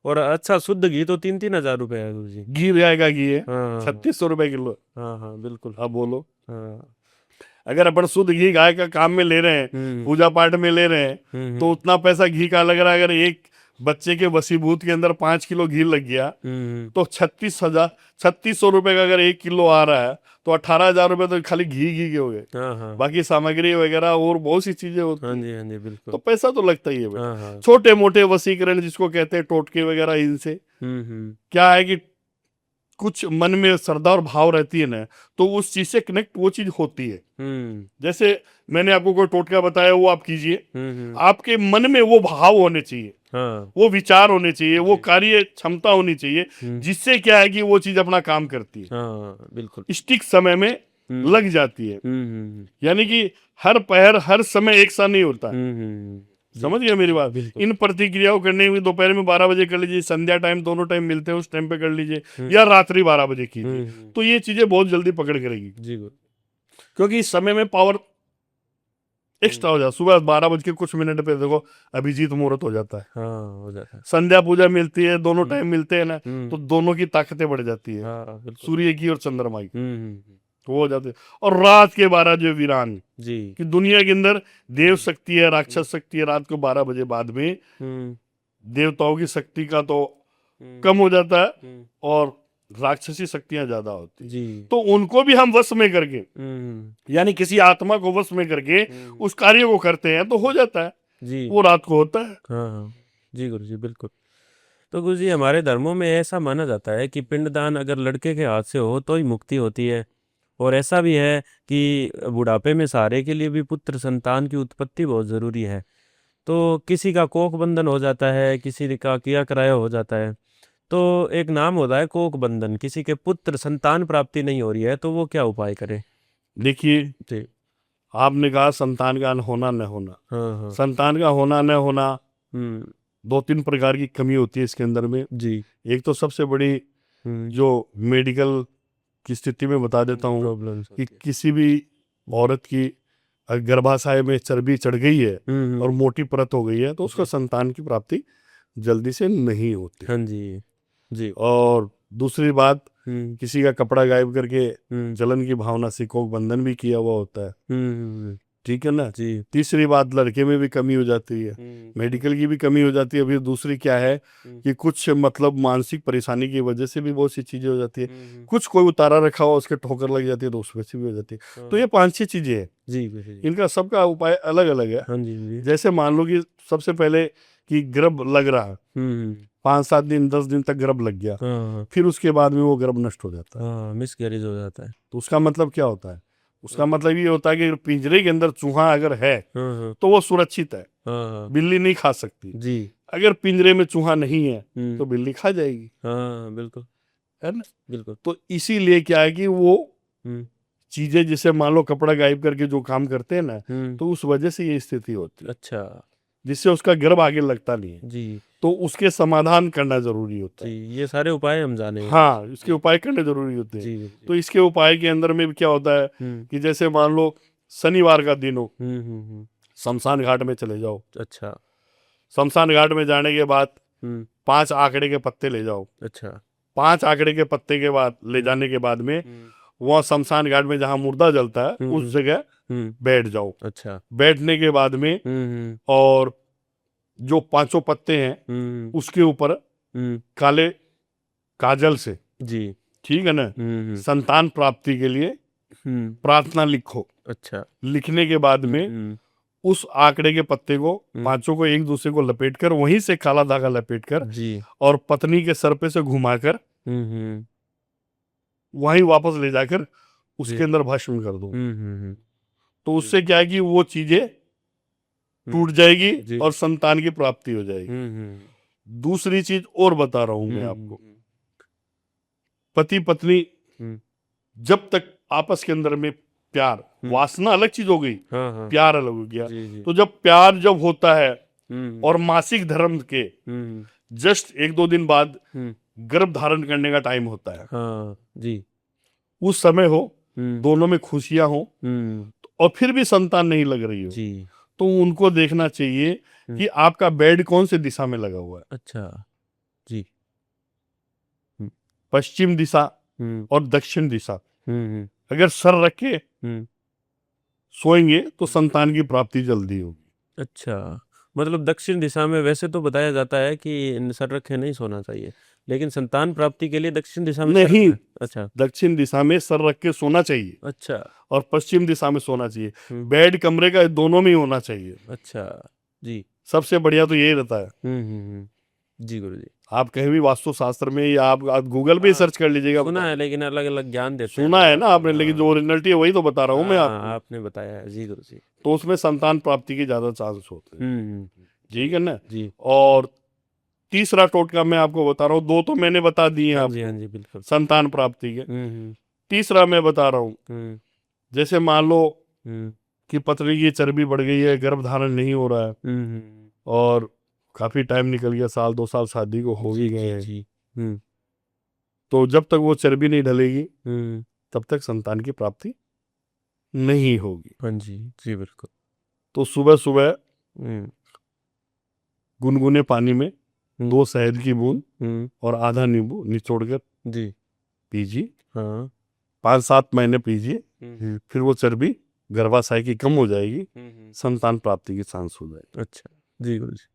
और अच्छा शुद्ध घी तो 3-3 हजार रुपए है गुरु जी। घी गाय का घी है हाँ हाँ 3600 रुपए किलो। हाँ हाँ बिल्कुल अब बोलो, हाँ अगर अपन शुद्ध घी गाय का काम में ले रहे हैं, हम्म पूजा पाठ में ले रहे हैं, तो उतना पैसा घी का लग रहा है। अगर एक बच्चे के वसीभूत के अंदर 5 किलो घी लग गया तो 3600 रुपए का अगर 1 किलो आ रहा है तो 18,000 रुपए तो खाली घी के हो गए। हाँ हाँ बाकी सामग्री वगैरह और बहुत सी चीजें होती हाँ हैं, जी हाँ जी तो बिल्कुल पैसा तो लगता ही है बेटा। हाँ हाँ छोटे मोटे वसीकरण जिसको कहते हैं टोटके वगैरह, इनसे क्या है कि कुछ मन में श्रद्धा और भाव रहती है ना, तो उस चीज से कनेक्ट वो चीज होती है। जैसे मैंने आपको कोई टोटका बताया, वो आप कीजिए, आपके मन में वो भाव होने चाहिए, हाँ वो विचार होने चाहिए, वो कार्य क्षमता होनी चाहिए, जिससे क्या है कि वो चीज अपना काम करती है, हाँ बिल्कुल स्टिक समय में लग जाती है। यानी कि हर पहर हर समय एक सा नहीं होता है। समझ गया मेरी बात? बिल्कुल इन प्रतिक्रियाओं करने में दोपहर में 12 बजे कर लीजिए, संध्या टाइम, दोनों टाइम मिलते हैं उस टाइम पे कर लीजिए, या रात्रि 12 बजे कीजिए, तो ये चीजें बहुत जल्दी पकड़ करेगी। जी गुरु क्योंकि इस समय में पावर एक्स्ट्रा हो जाता है। सुबह 12 बज के कुछ मिनट पे देखो अभिजीत मुहूर्त हो जाता है, हाँ हो जाता है संध्या पूजा मिलती है, दोनों टाइम मिलते हैं ना, तो दोनों की ताकतें बढ़ जाती है, हाँ बिल्कुल सूर्य की और चंद्रमा की, वो हो जाते हैं। और रात के 12 जो वीरान जी कि दुनिया के अंदर देव शक्ति है, राक्षस शक्ति है, रात को 12 बजे बाद में देवताओं की शक्ति का तो कम हो जाता है और राक्षसी शक्तियां ज्यादा होती जी तो उनको भी हम वश में करके, यानी किसी आत्मा को वश में करके उस कार्य को करते हैं तो हो जाता है, जी वो रात को होता है। हाँ हाँ जी गुरु जी बिल्कुल। तो गुरु जी हमारे धर्मों में ऐसा माना जाता है कि पिंडदान अगर लड़के के हाथ से हो तो ही मुक्ति होती है, और ऐसा भी है कि बुढ़ापे में सहारे के लिए भी पुत्र संतान की उत्पत्ति बहुत ज़रूरी है। तो किसी का कोख बंधन हो जाता है, किसी का किया कराया हो जाता है, तो एक नाम होता है कोख बंधन, किसी के पुत्र संतान प्राप्ति नहीं हो रही है, तो वो क्या उपाय करे? देखिए, जी आपने कहा संतान का होना न होना, हाँ हाँ संतान का होना न होना हम्म 2-3 प्रकार की कमी होती है इसके अंदर में। जी एक तो सबसे बड़ी जो मेडिकल की स्थिति में बता देता हूँ प्रॉब्लम्स कि किसी भी औरत की गर्भाशय में चर्बी चढ़ गई है और मोटी परत हो गई है तो उसका संतान की प्राप्ति जल्दी से नहीं होती। हाँ जी जी और दूसरी बात, किसी का कपड़ा गायब करके जलन की भावना से कोख बंधन भी किया हुआ होता है, ठीक है ना जी। तीसरी बात, लड़के में भी कमी हो जाती है, मेडिकल की भी कमी हो जाती है। अभी दूसरी क्या है कि कुछ मतलब मानसिक परेशानी की वजह से भी बहुत सी चीजें हो जाती है, कुछ कोई उतारा रखा हुआ उसके ठोकर लग जाती है तो उस वजह से भी हो जाती है। तो ये 5-6 चीजें हैं जी इनका सबका उपाय अलग अलग है। हाँ जी जैसे मान लो कि सबसे पहले कि गर्भ लग रहा है, 5-7 दिन 10 दिन तक गर्भ लग गया, हाँ फिर उसके बाद में वो गर्भ नष्ट हो जाता है, हाँ मिसकैरेज हो जाता है। तो उसका मतलब क्या होता है? उसका मतलब ये होता है कि पिंजरे के अंदर चूहा अगर है तो वो सुरक्षित है, बिल्ली नहीं खा सकती जी। अगर पिंजरे में चूहा नहीं है तो बिल्ली खा जाएगी, हाँ बिल्कुल। है ना। बिल्कुल। तो इसीलिए क्या है कि वो हम्म चीजें जिसे मान लो कपड़ा गायब करके जो काम करते हैं ना, हम्म तो उस वजह से ये स्थिति होती है, अच्छा। जिससे उसका गर्भ आगे लगता नहीं है। जी तो उसके समाधान करना जरूरी होता जी, है। ये सारे उपाय हम जाने। हाँ, इसके जी उपाय करने जरूरी होते हैं। जी जी। तो इसके उपाय के अंदर में भी क्या होता है हम्म कि जैसे मान लो शनिवार का दिन हो, हम्म। शमशान घाट में चले जाओ। अच्छा। शमशान घाट में जाने के बाद हम्म 5 आंकड़े के पत्ते ले जाओ। अच्छा। 5 आंकड़े के पत्ते के बाद ले हम्म जाने के बाद में हम्म वहाँ शमशान घाट में जहाँ मुर्दा जलता है उस हम्म जगह हम्म, बैठ जाओ। अच्छा। बैठने के बाद में हम्म। और जो 5 पत्ते हैं हम्म उसके ऊपर हम्म, काले काजल से, जी। ठीक है ना, हम्म। संतान प्राप्ति के लिए हम्म, प्रार्थना लिखो। अच्छा। लिखने के बाद में हम्म उस आंकड़े के पत्ते को हम्म, 5 को एक दूसरे को लपेट कर वहीं से काला धागा लपेट कर जी। और पत्नी के सर पे से घुमाकर हम्म, वहीं वापस ले जाकर जी। उसके अंदर भस्म कर दो। हम्म। तो जी। उससे क्या है कि वो चीजें हम्म, टूट जाएगी जी। और संतान की प्राप्ति हो जाएगी। हम्म। दूसरी चीज और बता रहा हूं मैं आपको, हम्म पति पत्नी हम्म जब तक आपस के अंदर में प्यार, हम्म, वासना अलग चीज हो गई, हाँ हाँ। प्यार अलग हो गया। जी जी। तो जब प्यार जब होता है हम्म और मासिक धर्म के हम्म जस्ट 1-2 दिन बाद हम्म, गर्भ धारण करने का टाइम होता है, हाँ जी। उस समय हो, हम्म दोनों में खुशियां हो हम्म, और फिर भी संतान नहीं लग रही हो, जी। तो उनको देखना चाहिए हम्म, कि आपका बेड कौन से दिशा में लगा हुआ है। अच्छा। जी। हम्म पश्चिम दिशा हम्म और दक्षिण दिशा। हम्म अगर सर रख के हम्म, सोएंगे तो संतान की प्राप्ति जल्दी होगी। अच्छा। मतलब दक्षिण दिशा में वैसे तो बताया जाता है कि सर रखे नहीं सोना चाहिए, लेकिन संतान प्राप्ति के लिए दक्षिण दिशा में सर नहीं, रखना। अच्छा। दक्षिण दिशा में सर रख के सोना चाहिए अच्छा। और पश्चिम दिशा में सोना चाहिए। हम्म, बेड कमरे का दोनों में ही होना चाहिए। अच्छा। जी। सबसे बढ़िया तो यही रहता है। जी गुरु जी। आप कहीं भी वास्तुशास्त्र में या आप गूगल पे ही हाँ, सर्च कर लीजिएगा, सुना बता है, देगा। लेकिन अलग अलग ज्ञान देते हैं सुना लोग है ना आपको। आपने, लेकिन जो हाँ ओरिजिनलिटी है वही तो बता रहा हूँ मैं हाँ, आपको। आपने बताया है जी गुरु जी। तो उसमें संतान प्राप्ति के ज्यादा चांस होते हैं, जी ठीक है ना। जी। और तीसरा टोटका मैं आपको बता रहा हूँ, 2 तो मैंने बता दिए हैं हाँ जी हाँ आपको जी, बिल्कुल। संतान प्राप्ति के। हम्म तीसरा मैं बता रहा हूँ, हम्म जैसे मान लो हम्म कि पतली की चर्बी बढ़ गई है, गर्भ धारण नहीं हो रहा है हम्म, और काफी टाइम निकल गया, 1-2 साल शादी को हो जी भी गए जी हैं, जी। हम्म तो जब तक वो चर्बी नहीं ढलेगी हम्म, तब तक संतान की प्राप्ति नहीं होगी। हाँ जी जी, बिल्कुल। तो सुबह सुबह हम्म गुनगुने पानी में हम्म 2 शहद की बूंद हम्म, और आधा नींबू निचोड़कर जी। पीजिए। हाँ। 5-7 महीने पीजिए, हम्म फिर वो चर्बी गर्भाशय की कम हो जाएगी, हम्म, संतान प्राप्ति की चांस हो जाएगी। अच्छा। जी गुरु जी।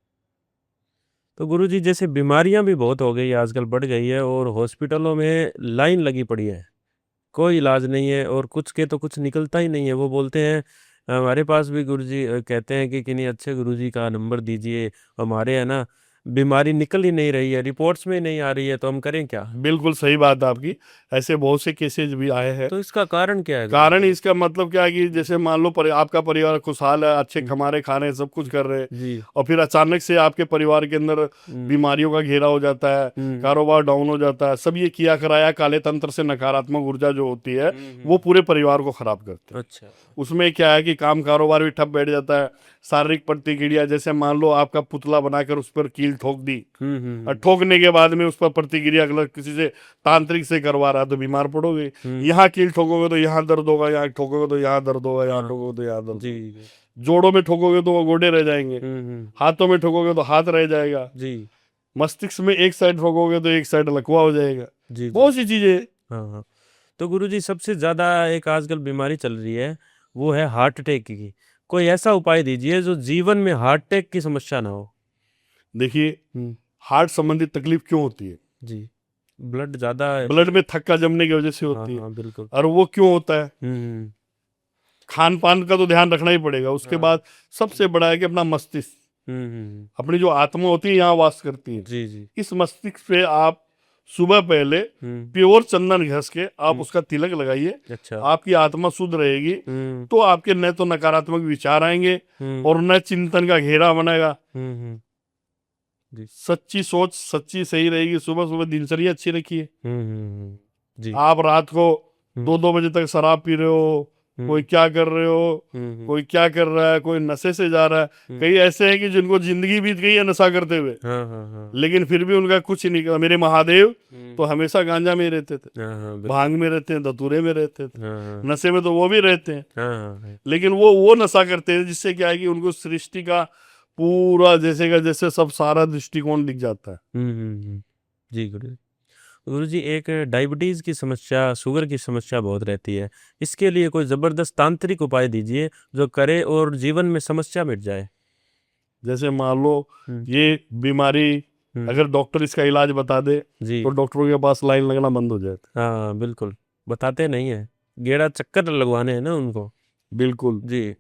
तो गुरु जी, जैसे बीमारियां भी बहुत हो गई है आजकल, बढ़ गई है, और हॉस्पिटलों में लाइन लगी पड़ी है, कोई इलाज नहीं है, और कुछ के तो कुछ निकलता ही नहीं है। वो बोलते हैं, हमारे पास भी गुरुजी कहते हैं कि किन्हीं अच्छे गुरुजी का नंबर दीजिए, हमारे है ना बीमारी निकल ही नहीं रही है, रिपोर्ट्स में ही नहीं आ रही है, तो हम करें क्या? बिल्कुल सही बात है आपकी। ऐसे बहुत से केसेज भी आए हैं। तो इसका कारण क्या है कारण गुरुजी? इसका मतलब क्या है कि जैसे मान लो आपका परिवार खुशहाल है, अच्छे हम्म, कमा रहे, खा रहे हैं, सब कुछ कर रहे हैं, जी। और फिर अचानक से आपके परिवार के अंदर हम्म बीमारियों का घेरा हो जाता है, हम्म कारोबार डाउन हो जाता है। सब ये किया कराया काले तंत्र से नकारात्मक ऊर्जा जो होती है वो हम्म, पूरे परिवार को खराब करते हैं। अच्छा। उसमें क्या है कि काम कारोबार भी ठप बैठ जाता है। शारीरिक प्रतिक्रिया, जैसे मान लो आपका पुतला बनाकर उस पर कील ठोक दी, और हम्म, ठोकने के बाद में उस पर प्रतिक्रिया अगला किसी से तांत्रिक से करवा रहा है तो बीमार पड़ोगे। हम्म, यहाँ कील ठोकोगे तो यहाँ दर्द होगा, यहाँ ठोकोगे तो यहाँ दर्द होगा, यहाँ हाँ, ठोकोगे तो यहाँ दर्द जी होगा। जी। जोड़ों में ठोकोगे तो वो गोडे रह जाएंगे, हम्म, हाथों में ठोकोगे तो हाथ रह जाएगा, जी मस्तिष्क में एक साइड ठोकोगे तो एक साइड लकवा हो जाएगा। जी जी। बहुत सी चीजें। हाँ हाँ। तो गुरुजी, सबसे ज्यादा एक आजकल बीमारी चल रही है, वो है हार्ट अटैक की। कोई ऐसा उपाय दीजिए जो जीवन में हार्ट अटैक की समस्या ना हो। देखिए, हम्म, हार्ट संबंधित तकलीफ क्यों होती है? जी। ब्लड ज्यादा है। ब्लड में थक्का जमने की वजह से हाँ होती है। हाँ, बिल्कुल। और वो क्यों होता है? हम्म, खान पान का तो ध्यान रखना ही पड़ेगा। उसके हाँ, बाद सबसे बड़ा है कि अपना मस्तिष्क, अपनी जो आत्मा होती है यहाँ वास करती है। जी जी। इस मस्तिष्क पे आप सुबह पहले हम्म प्योर चंदन घस के आप हम्म, उसका तिलक लगाइए। अच्छा। आपकी आत्मा शुद्ध रहेगी, हम्म तो आपके न तो नकारात्मक विचार आएंगे हम्म और न चिंतन का घेरा बनेगा। हम्म, जी। सच्ची सोच सच्ची सही रहेगी, सुबह सुबह दिनचर्या अच्छी रखिए। जी। आप रात को हम्म। 2-2 बजे तक शराब पी रहे हो, कोई क्या कर रहे हो, हम्म। कोई क्या कर रहा है, कोई नशे से जा रहा है। कई ऐसे हैं कि जिनको जिंदगी बीत गई है नशा करते हुए, हाँ हाँ हाँ। लेकिन फिर भी उनका कुछ नहीं करा। मेरे महादेव हम्म। तो हमेशा गांजा में रहते थे, हाँ हाँ भांग में रहते हैं, धतूरे में रहते थे, हाँ हाँ नशे में तो वो भी रहते हैं। हाँ हाँ। लेकिन वो नशा करते हैं जिससे क्या है कि उनको सृष्टि का पूरा जैसे का जैसे सब सारा दृष्टिकोण दिख जाता है। जी गुरु जी, एक डायबिटीज़ की समस्या, शुगर की समस्या बहुत रहती है। इसके लिए कोई ज़बरदस्त तांत्रिक उपाय दीजिए जो करे और जीवन में समस्या मिट जाए। जैसे मान लो हम्म। ये बीमारी, हम्म। अगर डॉक्टर इसका इलाज बता दे जी। तो डॉक्टरों के पास लाइन लगना बंद हो जाए। हाँ बिल्कुल, बताते नहीं है, गेड़ा चक्कर लगवाने हैं ना उनको। बिल्कुल। जी।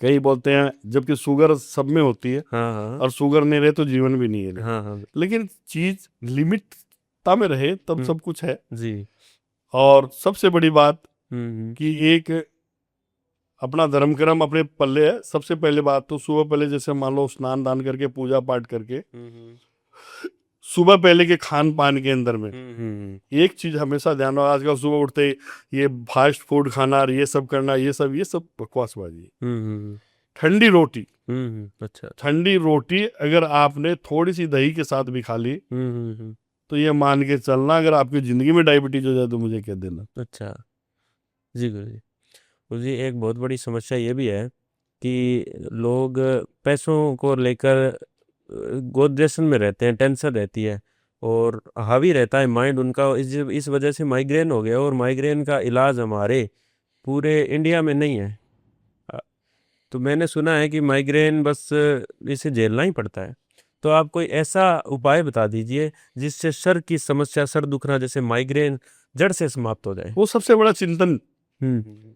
कई बोलते हैं, जबकि शुगर सब में होती है, हाँ हाँ और शुगर नहीं रहे तो जीवन भी नहीं है। हाँ हाँ। लेकिन चीज लिमिटता में रहे तब हम्म। सब कुछ है। जी। और सबसे बड़ी बात हम्म। कि एक अपना धर्म कर्म अपने पल्ले है। सबसे पहले बात तो सुबह पहले जैसे मान लो स्नान दान करके पूजा पाठ करके हम्म। सुबह पहले के खान पान के अंदर में हम्म। एक चीज हमेशा ध्यान रखो। आजकल सुबह उठते ही ये फास्ट फूड खाना और ये सब करना, ये सब बकवासबाजी है। हम्म। ठंडी रोटी, अच्छा। ठंडी रोटी अगर आपने थोड़ी सी दही के साथ भी खा ली हम्म। तो ये मान के चलना, अगर आपकी जिंदगी में डायबिटीज हो जाए तो मुझे कह देना। अच्छा। जी गुरु जी। गुरु जी, एक बहुत बड़ी समस्या ये भी है कि लोग पैसों को लेकर गोदेशन में रहते हैं, टेंशन रहती है और हावी रहता है माइंड उनका। इस वजह से माइग्रेन हो गया और माइग्रेन का इलाज हमारे पूरे इंडिया में नहीं है। अ, तो मैंने सुना है कि माइग्रेन बस इसे झेलना ही पड़ता है। तो आप कोई ऐसा उपाय बता दीजिए जिससे सर की समस्या, सर दुखना जैसे माइग्रेन जड़ से समाप्त हो जाए। वो सबसे बड़ा चिंतन, हम्म।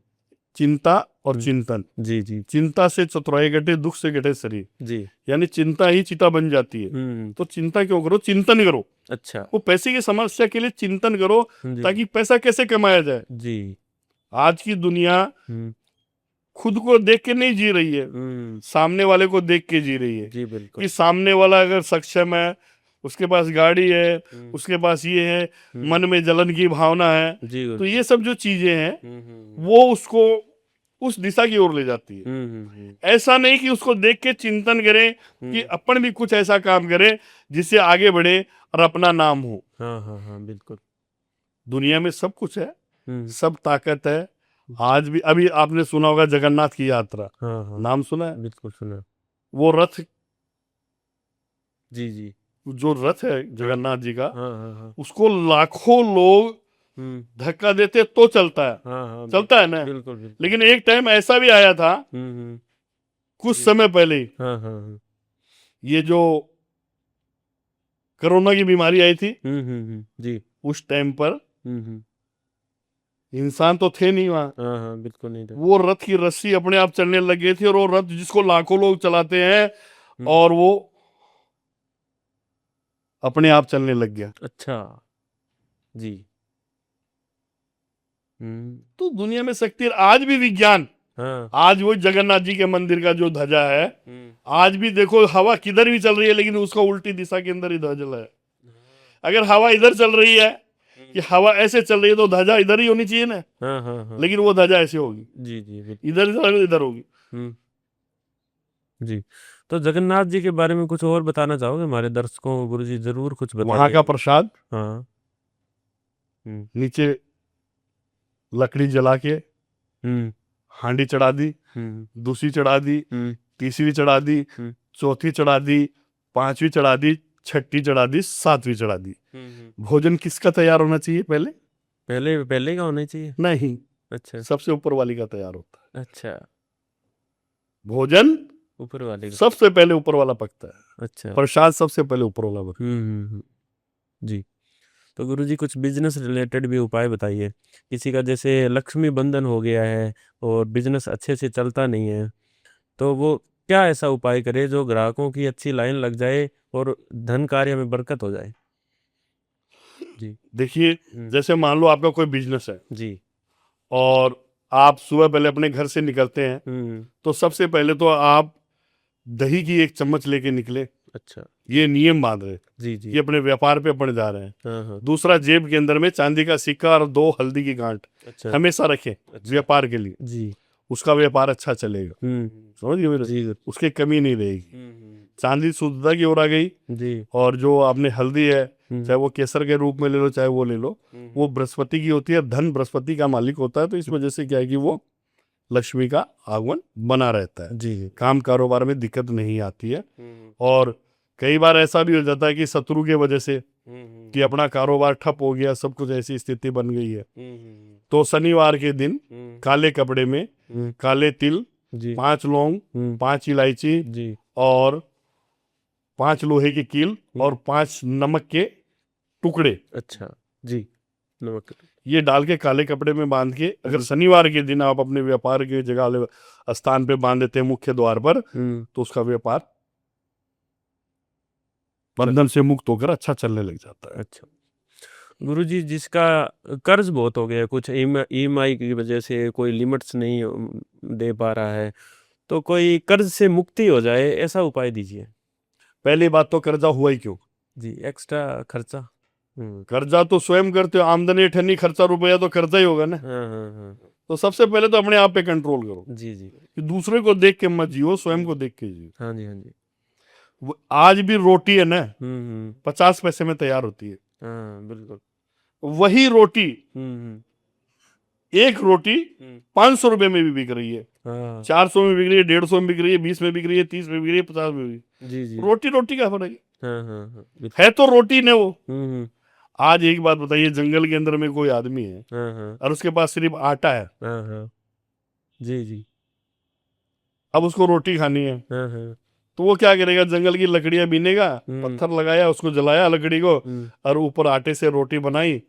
चिंता और हम्म। चिंतन। जी जी चिंता से चतुराई घटे, दुख से घटे शरीर। जी। यानी चिंता ही चिता बन जाती है। हम्म। तो चिंता क्यों करो, चिंतन करो। अच्छा। वो पैसे की समस्या के लिए चिंतन करो जी ताकि पैसा कैसे कमाया जाए। जी। आज की दुनिया हम्म। खुद को देख के नहीं जी रही है, सामने वाले को देख के जी रही है। जी बिल्कुल। कि सामने वाला अगर सक्षम है, उसके पास गाड़ी है, उसके पास ये है, मन में जलन की भावना है, जी तो ये सब जो चीजें हैं वो उसको उस दिशा की ओर ले जाती है। ऐसा नहीं कि उसको देख के चिंतन करें कि अपन भी कुछ ऐसा काम करें जिससे आगे बढ़े और अपना नाम हो। हाँ हाँ हाँ बिल्कुल। दुनिया में सब कुछ है, सब ताकत है। आज भी अभी आपने सुना होगा जगन्नाथ की यात्रा, हाँ हाँ नाम सुना है? बिल्कुल सुना। वो रथ, जी जी। जो रथ है जगन्नाथ जी का, हाँ हाँ हाँ। उसको लाखों लोग धक्का देते तो चलता है। हाँ हाँ चलता है ना। बिल्कुल बिल्कुल। लेकिन एक टाइम ऐसा भी आया था कुछ समय पहले ही, हाँ हाँ हाँ। ये जो कोरोना की बीमारी आई थी, जी। उस टाइम पर इंसान तो थे नहीं वहां। हाँ हाँ बिल्कुल नहीं था। वो रथ की रस्सी अपने आप चलने लग गई थी, और वो रथ जिसको लाखों लोग चलाते हैं और वो अपने आप चलने लग गया। अच्छा। जी। तो दुनिया में शक्ति है। आज भी विज्ञान, हाँ। आज वो जगन्नाथ जी के मंदिर का जो ध्वजा है, आज भी देखो हवा किधर भी चल रही है लेकिन उसका उल्टी दिशा के अंदर ही ध्वजा है। अगर हवा इधर चल रही है कि हवा ऐसे चल रही है तो ध्वजा इधर ही होनी चाहिए ना। हाँ हाँ हाँ। लेकिन वो ध्वजा ऐसे होगी, जी जी इधर होगी। जी। तो जगन्नाथ जी के बारे में कुछ और बताना चाहोगे हमारे दर्शकों को? गुरु जी जरूर कुछ वहां बताइए। का प्रसाद, हाँ। नीचे लकड़ी जला के हम्म। हांडी चढ़ा दी, दूसरी चढ़ा दी, तीसरी चढ़ा दी, चौथी चढ़ा दी, पांचवी चढ़ा दी, छठी चढ़ा दी, सातवीं चढ़ा दी। भोजन किसका तैयार होना चाहिए पहले? पहले पहले का होना चाहिए? नहीं, अच्छा। सबसे ऊपर वाली का तैयार होता है। अच्छा। भोजन ऊपर वाले का। सबसे पहले ऊपर वाला पकता है। अच्छा। प्रसाद सबसे पहले ऊपर वाला पकता जी। तो गुरु जी कुछ बिजनेस रिलेटेड भी उपाय बताइए। किसी का जैसे लक्ष्मी बंधन हो गया है और बिजनेस अच्छे से चलता नहीं है, तो वो क्या ऐसा उपाय करे जो ग्राहकों की अच्छी लाइन लग जाए और धन कार्य में बरकत हो जाए? जी। है। देखिए, जैसे मान लो आपका कोई बिजनेस है जी। और आप सुबह पहले अपने घर से निकलते हैं, तो सबसे पहले तो आप दही की 1 चम्मच लेके निकले। अच्छा। ये नियम बांध रहे, जी जी। ये अपने व्यापार पे अपन जा रहे हैं। हाँ हाँ। दूसरा, जेब के अंदर में चांदी का सिक्का और 2 हल्दी की गांठ अच्छा। हमेशा रखें अच्छा। व्यापार के लिए, जी। उसका व्यापार अच्छा चलेगा। समझ गए मेरे, जी गुरु। उसकी कमी नहीं रहेगी। चांदी शुद्धता की ओर आ गई। जी। और जो आपने हल्दी है, चाहे वो केसर के रूप में ले लो चाहे वो ले लो, वो बृहस्पति की होती है, धन बृहस्पति का मालिक होता है, तो इस वजह से क्या है कि वो लक्ष्मी का आगमन बना रहता है। जी। काम कारोबार में दिक्कत नहीं आती है। और कई बार ऐसा भी हो जाता है कि शत्रु के वजह से कि अपना कारोबार ठप हो गया, सब कुछ ऐसी स्थिति बन गई है, तो शनिवार के दिन काले कपड़े में काले तिल, जी। 5 लौंग, 5 इलायची जी। और 5 लोहे की कील और 5 नमक के टुकड़े, अच्छा। जी। नमक। ये डाल के काले कपड़े में बांध के अगर शनिवार के दिन आप अपने व्यापार के जगह वाले स्थान पे बांध देते हैं मुख्य द्वार पर, तो उसका व्यापार बंधन से मुक्त होकर अच्छा चलने लग जाता है। अच्छा। गुरुजी, जिसका कर्ज बहुत हो गया, कुछ ईएमआई की वजह से कोई लिमिट्स नहीं दे पा रहा है, तो कोई कर्ज से मुक्ति हो जाए ऐसा उपाय दीजिए। पहली बात तो कर्जा हुआ ही क्यों? जी, एक्स्ट्रा खर्चा। कर्जा तो स्वयं करते हो, आमदनी अठन्नी, खर्चा रुपया, तो कर्जा ही होगा ना। हाँ हाँ हाँ। तो सबसे पहले तो अपने आप पे कंट्रोल करो जी जी। कि दूसरे को देख के मत जियो, स्वयं को देख के जियो। हाँ जी हाँ जी। आज भी रोटी है ना, 50 पैसे में तैयार होती है। हाँ बिल्कुल। वही रोटी, हम्म। एक रोटी 500 रुपए में भी बिक रही है, हाँ 400 में बिक रही है, 150 में बिक रही है, 20 में बिक रही है, 30 में बिक रही है, 50 में बिक रही जी जी। है। रोटी रोटी का फर्क है। हाँ हाँ हाँ। है तो रोटी ने वो। हम्म। आज एक बात बताइए, जंगल के अंदर में कोई आदमी है हाँ हाँ और उसके पास सिर्फ आटा है, हाँ हाँ। जी जी। अब उसको रोटी खानी है, हाँ हाँ। तो वो क्या करेगा? जंगल की लकड़ियां बीनेगा, पत्थर लगाया, उसको जलाया लकड़ी को, और ऊपर आटे से रोटी बनाई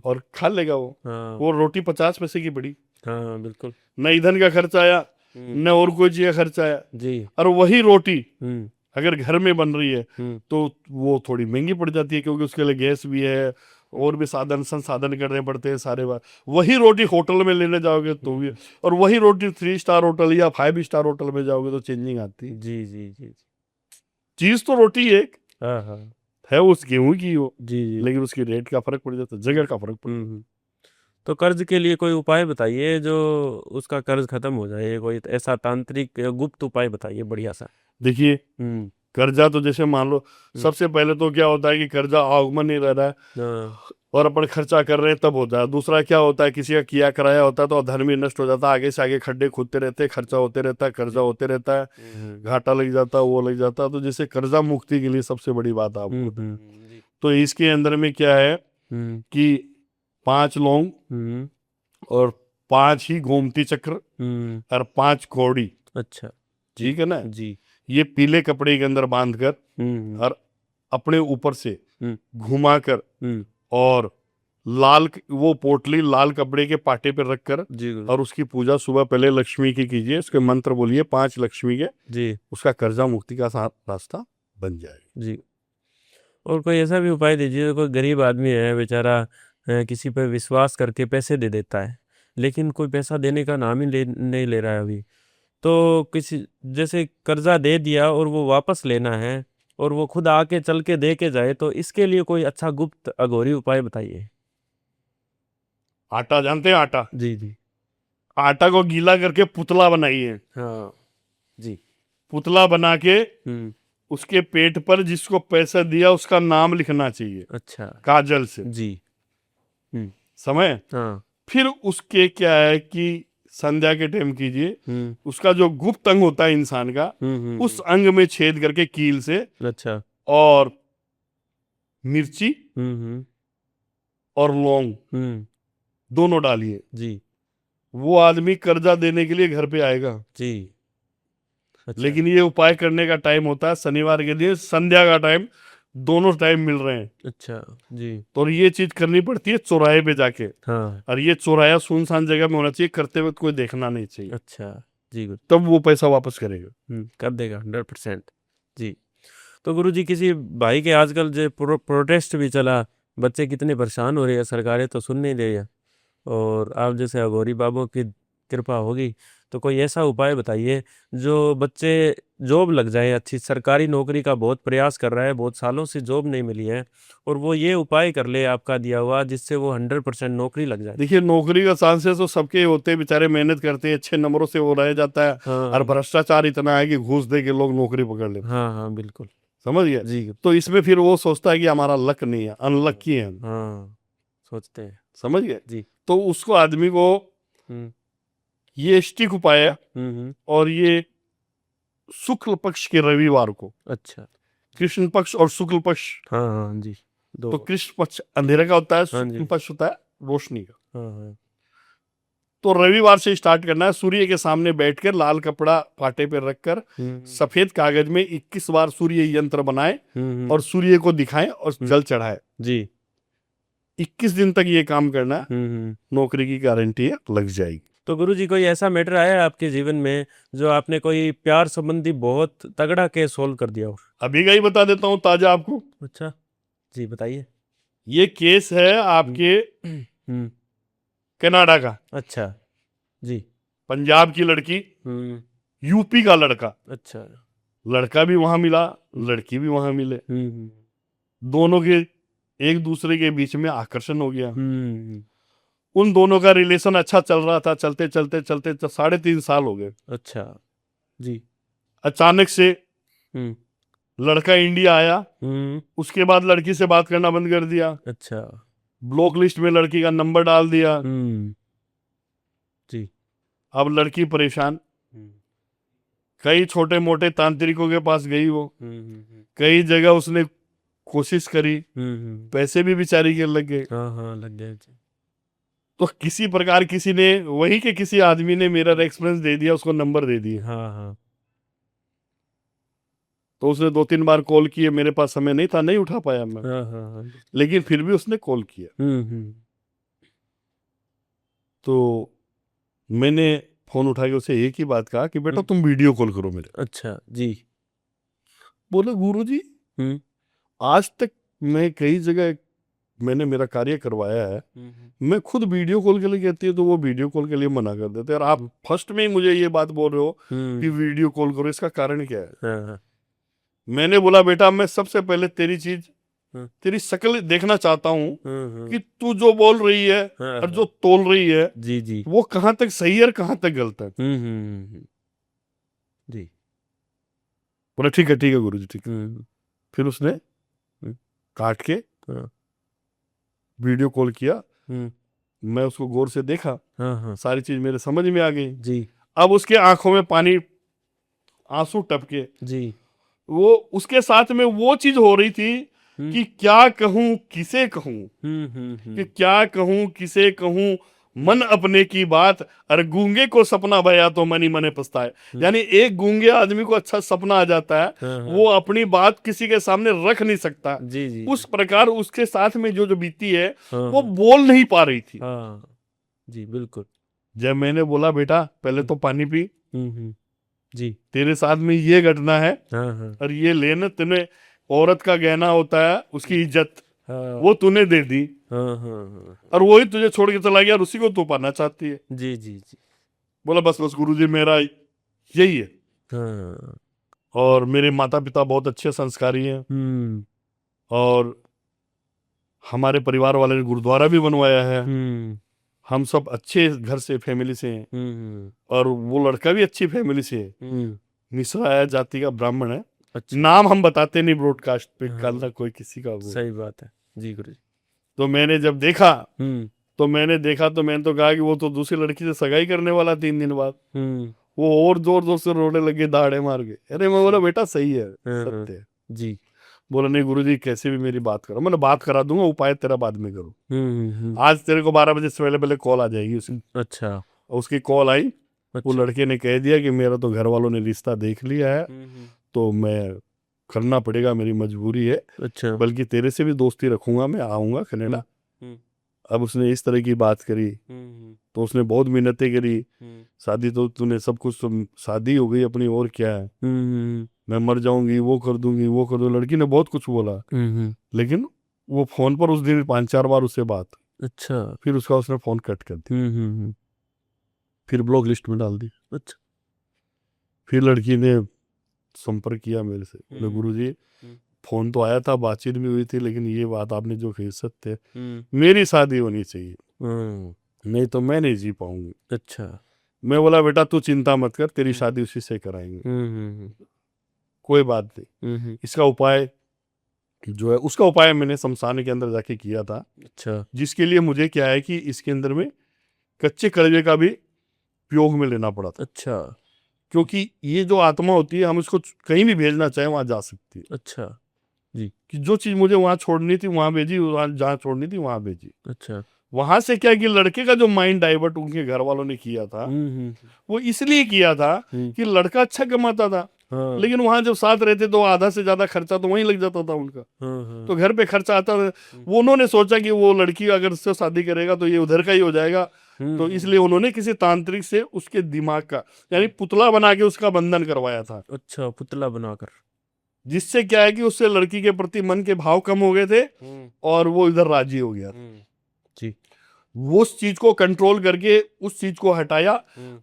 और खा लेगा वो। हाँ वो रोटी 50 पैसे की पड़ी, हाँ बिल्कुल। न ईंधन का खर्चा आया, न और कोई चीज का खर्चा आया। जी। और वही रोटी हम्म अगर घर में बन रही है तो वो थोड़ी महंगी पड़ जाती है, क्योंकि उसके लिए गैस भी है और भी साधन संसाधन करने पड़ते हैं सारे बार। वही रोटी होटल में लेने जाओगे तो भी, और वही रोटी 3 स्टार होटल या 5 स्टार होटल में जाओगे तो चेंजिंग आती है। जी जी जी। चीज तो रोटी एक हाँ हाँ। है, उस गेहूं की हो, जी जी। लेकिन उसकी रेट का फर्क पड़ जाता है, जगह का फर्क पड़ जाता है। तो कर्ज के लिए कोई उपाय बताइए जो उसका कर्ज खत्म हो जाए, कोई ऐसा तांत्रिक या गुप्त उपाय बताइए बढ़िया सा। देखिए, कर्जा तो जैसे मान लो, सबसे पहले तो क्या होता है कि कर्जा आगमन नहीं रह रहा है और अपन खर्चा कर रहे हैं तब होता है। दूसरा क्या होता है, किसी का किया कराया होता है तो धन भी नष्ट हो जाता है, आगे से आगे खड्डे खुदते रहते हैं, खर्चा होते रहता है, कर्जा होते रहता है, घाटा लग जाता है, वो लग जाता है। तो जैसे कर्जा मुक्ति के लिए सबसे बड़ी बात आपको, तो इसके अंदर में क्या है कि 5 लौंग और 5 ही गोमती चक्र और 5 कौड़ी। अच्छा, ठीक है ना जी। ये पीले कपड़े के अंदर बांधकर और अपने ऊपर से घुमाकर और वो पोटली लाल कपड़े के पाटे पे रखकर और उसकी पूजा सुबह पहले लक्ष्मी की कीजिए, उसके मंत्र बोलिए 5 लक्ष्मी के जी, उसका कर्जा मुक्ति का रास्ता बन जाएगा जी। और कोई ऐसा भी उपाय दीजिए, कोई गरीब आदमी है बेचारा, किसी पे विश्वास करके पैसे दे देता है, लेकिन कोई पैसा देने का नाम ही नहीं ले रहा है अभी, तो किसी जैसे कर्जा दे दिया और वो वापस लेना है और वो खुद आके चल के दे के जाए, तो इसके लिए कोई अच्छा गुप्त अघोरी उपाय बताइए। आटा जानते हैं? आटा, जी जी। आटा को गीला करके पुतला बनाइए। हाँ जी। पुतला बना के उसके पेट पर जिसको पैसा दिया उसका नाम लिखना चाहिए। अच्छा, काजल से जी। समय हाँ। फिर उसके क्या है कि संध्या के टाइम कीजिए, उसका जो गुप्त अंग होता है इंसान का, उस अंग में छेद करके कील से, अच्छा, और मिर्ची और लौंग दोनों डालिए जी। वो आदमी कर्जा देने के लिए घर पे आएगा जी। अच्छा। लेकिन ये उपाय करने का टाइम होता है शनिवार के दिन संध्या का टाइम, दोनों टाइम मिल रहे हैं। अच्छा जी। तो ये चीज करनी पड़ती है चौराहे पे जाके। हाँ। और ये चौराहा सुनसान जगह में होना चाहिए, करते वक्त कोई देखना नहीं चाहिए। अच्छा जी। तब वो पैसा वापस करेगा, कर देगा 100% जी। तो गुरुजी, किसी भाई के आजकल जो प्रोटेस्ट भी चला, बच्चे कितने परेशान हो रहे हैं, सरकारें तो सुन नहीं रही है, और आप जैसे अघोरी बाबू की कृपा होगी तो कोई ऐसा उपाय बताइए जो बच्चे जॉब लग जाए अच्छी। सरकारी नौकरी का बहुत प्रयास कर रहा है, बहुत सालों से जॉब नहीं मिली है, और वो ये उपाय कर ले आपका दिया हुआ जिससे वो 100% नौकरी लग जाए। देखिए, नौकरी का चांसेस तो सबके होते हैं, बेचारे मेहनत करते हैं, अच्छे नंबरों से वो रह जाता है। और हाँ भ्रष्टाचार इतना है कि घूस दे के लोग नौकरी पकड़ लेते हैं। हाँ हाँ बिल्कुल। समझ गए? जी। तो इसमें फिर वो सोचता है कि हमारा लक नहीं है, अनलकी है हम। हाँ सोचते हैं। समझ गए? जी। तो उसको आदमी को हम्म ये स्टिक उपाय है, हम्म। और ये शुक्ल पक्ष के रविवार को, अच्छा। कृष्ण पक्ष और शुक्ल पक्ष। हाँ हाँ जी। तो दो। कृष्ण पक्ष अंधेरे का होता है, हाँ शुक्ल जी। पक्ष होता है रोशनी का। हाँ हाँ। तो रविवार से स्टार्ट करना है। सूर्य के सामने बैठकर लाल कपड़ा पाटे पे रखकर सफेद कागज में 21 बार सूर्य यंत्र बनाए और सूर्य को दिखाएं और जल चढ़ाए। जी। 21 दिन तक ये काम करना है, हम्म। नौकरी की गारंटी है, लग जाएगी। तो गुरुजी कोई ऐसा मैटर आया है आपके जीवन में जो आपने कोई प्यार संबंधी बहुत तगड़ा केस सोल्व कर दिया हो? अभी का ही बता देता हूँ ताजा आपको। अच्छा जी बताइए। ये केस है आपके हम्म। कनाडा का। अच्छा जी। पंजाब की लड़की, हम्म। यूपी का लड़का। अच्छा। लड़का भी वहां मिला, लड़की भी वहां मिले। दोनों के एक दूसरे के बीच में आकर्षण हो गया। उन दोनों का रिलेशन अच्छा चल रहा था, चलते चलते चलते 3.5 साल हो गए। अच्छा जी। अचानक से हम्म लड़का इंडिया आया, हम्म। उसके बाद लड़की से बात करना बंद कर दिया, अच्छा। ब्लॉक लिस्ट में लड़की का नंबर डाल दिया। जी। अब लड़की परेशान, कई छोटे मोटे तांत्रिकों के पास गई वो, कई जगह उसने कोशिश करी, पैसे भी बेचारी के लग गए। हाँ हाँ लग गए जी। तो किसी प्रकार किसी ने, वही के किसी आदमी ने मेरा रेफरेंस दे दिया, उसको नंबर दे दिया। हाँ हाँ। तो उसने 2-3 बार कॉल किए, मेरे पास समय नहीं था, नहीं उठा पाया मैं, हाँ हाँ हाँ। लेकिन फिर भी उसने कॉल किया। तो मैंने फोन उठा के उसे एक ही बात कहा कि बेटा तुम वीडियो कॉल करो मेरे। अच्छा जी। बोले गुरुजी, आज तक मैं कई जगह मैंने मेरा कार्य करवाया है, मैं खुद वीडियो कॉल के लिए कहती है तो वो वीडियो कॉल के लिए मना कर देते हैं, और आप फर्स्ट में ही मुझे ये बात बोल रहे हो कि वीडियो कॉल करो, इसका कारण क्या है? हाँ। मैंने बोला बेटा, मैं सबसे पहले तेरी चीज, तेरी शक्ल देखना चाहता हूँ कि तू जो बोल रही है और जो तोल रही है जी जी। वो कहाँ तक सही है और कहाँ तक गलत है। जी। बोला ठीक है गुरुजी, ठीक है। फिर उसने काट के वीडियो कॉल किया, मैं उसको गौर से देखा, सारी चीज मेरे समझ में आ गई जी। अब उसके आंखों में पानी, आंसू टपके जी। वो उसके साथ में वो चीज हो रही थी कि क्या कहूं किसे कहूं, कि क्या कहूं किसे कहूं, मन अपने की बात, अरे गूंगे को सपना भया तो मनी मने पछताए। यानी एक गूंगे आदमी को अच्छा सपना आ जाता है, वो अपनी बात किसी के सामने रख नहीं सकता। जी जी। उस प्रकार उसके साथ में जो बीती है, वो बोल नहीं पा रही थी। जी बिल्कुल। जब मैंने बोला बेटा पहले तो पानी पी, जी। तेरे साथ में ये घटना है, और ये लेना तूने, औरत का गहना होता है उसकी इज्जत, वो तूने दे दी, और वही तुझे छोड़ के चला गया और उसी को तू पाना चाहती है। जी जी जी। बोला बस गुरुजी मेरा यही है। और मेरे माता पिता बहुत अच्छे संस्कारी हैं, और हमारे परिवार वाले ने गुरुद्वारा भी बनवाया है, हम सब अच्छे घर से, फैमिली से हैं, और वो लड़का भी अच्छी फैमिली से है, मिश्रा है, जाति का ब्राह्मण है। अच्छा। नाम हम बताते नहीं ब्रॉडकास्ट पे, कल कोई किसी का वो। सही बात है जी गुरुजी। तो मैंने जब देखा तो मैंने तो कहा कि वो तो दूसरी लड़की से सगाई करने वाला 3 दिन बाद। वो और जोर जोर से रोने लगे, दाढ़े मार के। अरे मैं बोला बेटा सही है, सत्य है जी। बोला नहीं गुरुजी कैसे भी मेरी बात करो, मैंने बात करा दूंगा, उपाय तेरा बाद में करो। आज तेरे को 12 बजे से पहले कॉल आ जाएगी उसकी। अच्छा। उसकी कॉल आई। अच्छा। वो लड़के ने कह दिया कि मेरा तो घर वालों ने रिश्ता देख लिया है, तो मैं करना पड़ेगा, मेरी मजबूरी है। अच्छा। बल्कि तेरे से भी दोस्ती रखूंगा, मैं आऊंगा कनाडा। अब उसने इस तरह की बात करी, तो उसने बहुत मिन्नतें करी, शादी तो तूने सब कुछ, शादी हो गई अपनी, और क्या है, मैं मर जाऊंगी, वो कर दूंगी, वो कर दूंगी। लड़की ने बहुत कुछ बोला, लेकिन वो फोन पर उस दिन 5-4 बार उससे बात। अच्छा। फिर उसका उसने फोन कट कर दिया। फिर ब्लॉक लिस्ट में डाल दी। अच्छा। फिर लड़की ने संपर्क किया मेरे से, बोले हम्म। गुरुजी हम्म। फोन तो आया था, बातचीत भी हुई थी, लेकिन ये बात आपने जो कही सत्य है, हम्म। मेरी शादी होनी चाहिए, हम्म। नहीं तो मैं नहीं जी पाऊंगी। अच्छा। मैं बोला बेटा तू चिंता मत कर, तेरी हम्म। शादी उसी से कराएंगे, हम्म। कोई बात नहीं। हम्म। इसका उपाय जो है, उसका उपाय मैंने शमशान के अंदर जाके किया था, अच्छा। जिसके लिए मुझे क्या है कि इसके अंदर में कच्चे कड़वे का भी उपयोग में लेना पड़ा था, अच्छा। क्योंकि ये जो आत्मा होती है हम इसको कहीं भी भेजना चाहे वहां जा सकती है, अच्छा। जी। कि जो चीज मुझे वहां छोड़नी थी वहां भेजी, जहां छोड़नी थी वहां भेजी। अच्छा। वहां से क्या कि लड़के का जो माइंड डाइवर्ट उनके घर वालों ने किया था, हम्म। वो इसलिए किया था हम्म। कि लड़का अच्छा कमाता था, हाँ। लेकिन वहां जब साथ रहते तो आधा से ज्यादा खर्चा तो वहीं लग जाता था उनका, हाँ। हाँ। तो घर पे खर्चा आता था। वो उन्होंने सोचा कि वो लड़की अगर उससे शादी करेगा तो ये उधर का ही हो जाएगा, तो इसलिए उन्होंने किसी तांत्रिक से उसके दिमाग का यानी पुतला बना के उसका बंधन करवाया था, अच्छा, पुतला बनाकर। जिससे क्या है कि उससे लड़की के प्रति मन के भाव कम हो गए थे और वो इधर राजी हो गया। जी। वो उस चीज को कंट्रोल करके उस चीज को हटाया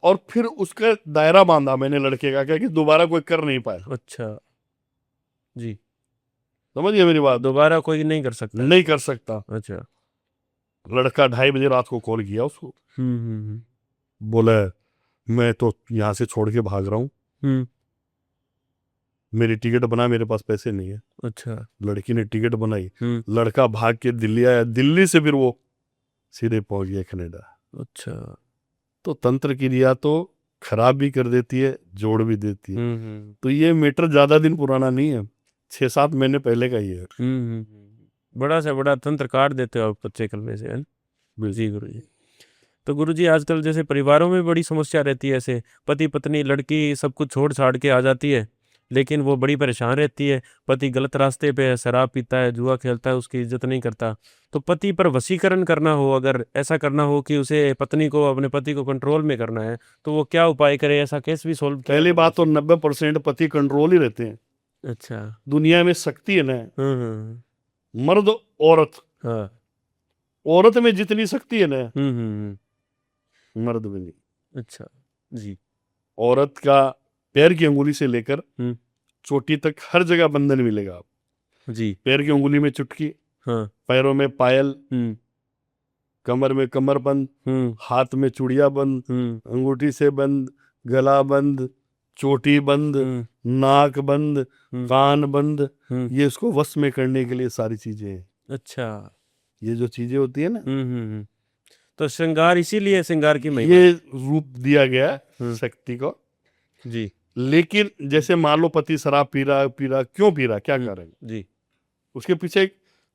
और फिर उसका दायरा बांधा मैंने लड़के का, क्या कि दोबारा कोई कर नहीं पाया। अच्छा। जी। समझिए मेरी बात, दोबारा कोई नहीं कर सकता। नहीं कर सकता। अच्छा। लड़का 2:30 बजे रात को कॉल किया उसको, बोले मैं तो यहाँ से छोड़ के भाग रहा हूँ, हम्म। मेरी टिकट बना, मेरे पास पैसे नहीं है। अच्छा। लड़की ने टिकट बनाई, लड़का भाग के दिल्ली आया, दिल्ली से फिर वो सीधे पहुंच गया कनाडा। अच्छा। तो तंत्र क्रिया तो खराब भी कर देती है, जोड़ भी देती है। तो ये मैटर ज्यादा दिन पुराना नहीं है, 6-7 महीने पहले का ही है। बड़ा से बड़ा तंत्र काट देते हो आप कच्चे कलमे से, है? जी गुरु जी। तो गुरु जी आजकल जैसे परिवारों में बड़ी समस्या रहती है, ऐसे पति पत्नी, लड़की सब कुछ छोड़ छाड़ के आ जाती है, लेकिन वो बड़ी परेशान रहती है। पति गलत रास्ते पे है, शराब पीता है, जुआ खेलता है, उसकी इज्जत नहीं करता। तो पति पर वशीकरण करना हो, अगर ऐसा करना हो कि उसे पत्नी को, अपने पति को कंट्रोल में करना है, तो वो क्या उपाय करे? ऐसा केस भी सोल्व किया? पहली बात तो 90% पति कंट्रोल ही रहते हैं। अच्छा। दुनिया में शक्ति है ना, मर्द औरत, हाँ। औरत में जितनी शक्ति है ना मर्द में नहीं। अच्छा। जी। औरत का पैर की अंगुली से लेकर चोटी तक हर जगह बंधन मिलेगा आप। जी। पैर की अंगुली में चुटकी, हाँ। पैरों में पायल, कमर में कमरबंद, हाथ में चूड़िया बंद, अंगूठी से बंद, गला बंद, चोटी बंद, नाक बंद, कान बंद, ये इसको वश में करने के लिए सारी चीजें हैं। अच्छा। ये जो चीजें होती है ना, तो श्रृंगार, इसीलिए श्रृंगार की महिमा, ये रूप दिया गया है शक्ति को। जी। लेकिन जैसे मान लो पति शराब पी रहा, क्यों पी रहा, क्या करेगा? जी। उसके पीछे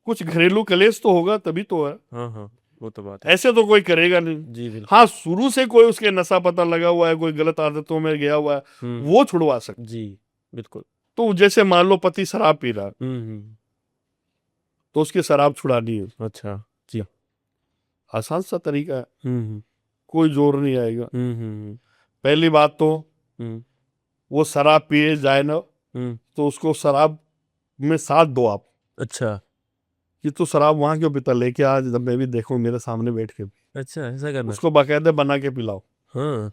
कुछ घरेलू कलेश तो होगा, तभी तो है। हाँ, वो तो बात है। ऐसे तो कोई करेगा नहीं। जी बिल्कुल। हाँ, शुरू से कोई उसके नशा पता लगा हुआ है, कोई गलत आदतों में गया हुआ है, वो छुड़वा सकता। जी बिल्कुल। तो जैसे मान लो पति शराब पी रहा, तो उसकी शराब छुड़ानी है। अच्छा। जी। आसान सा तरीका है, कोई जोर नहीं आएगा। पहली बात तो वो शराब पिए जाए ना, तो उसको शराब में साथ दो आप। अच्छा। कि तो शराब वहां क्यों पीता, लेके आज जब मैं भी देखूं मेरे सामने बैठ के। अच्छा, ऐसा करना। उसको बाकायदे बना के पिलाओ। हाँ।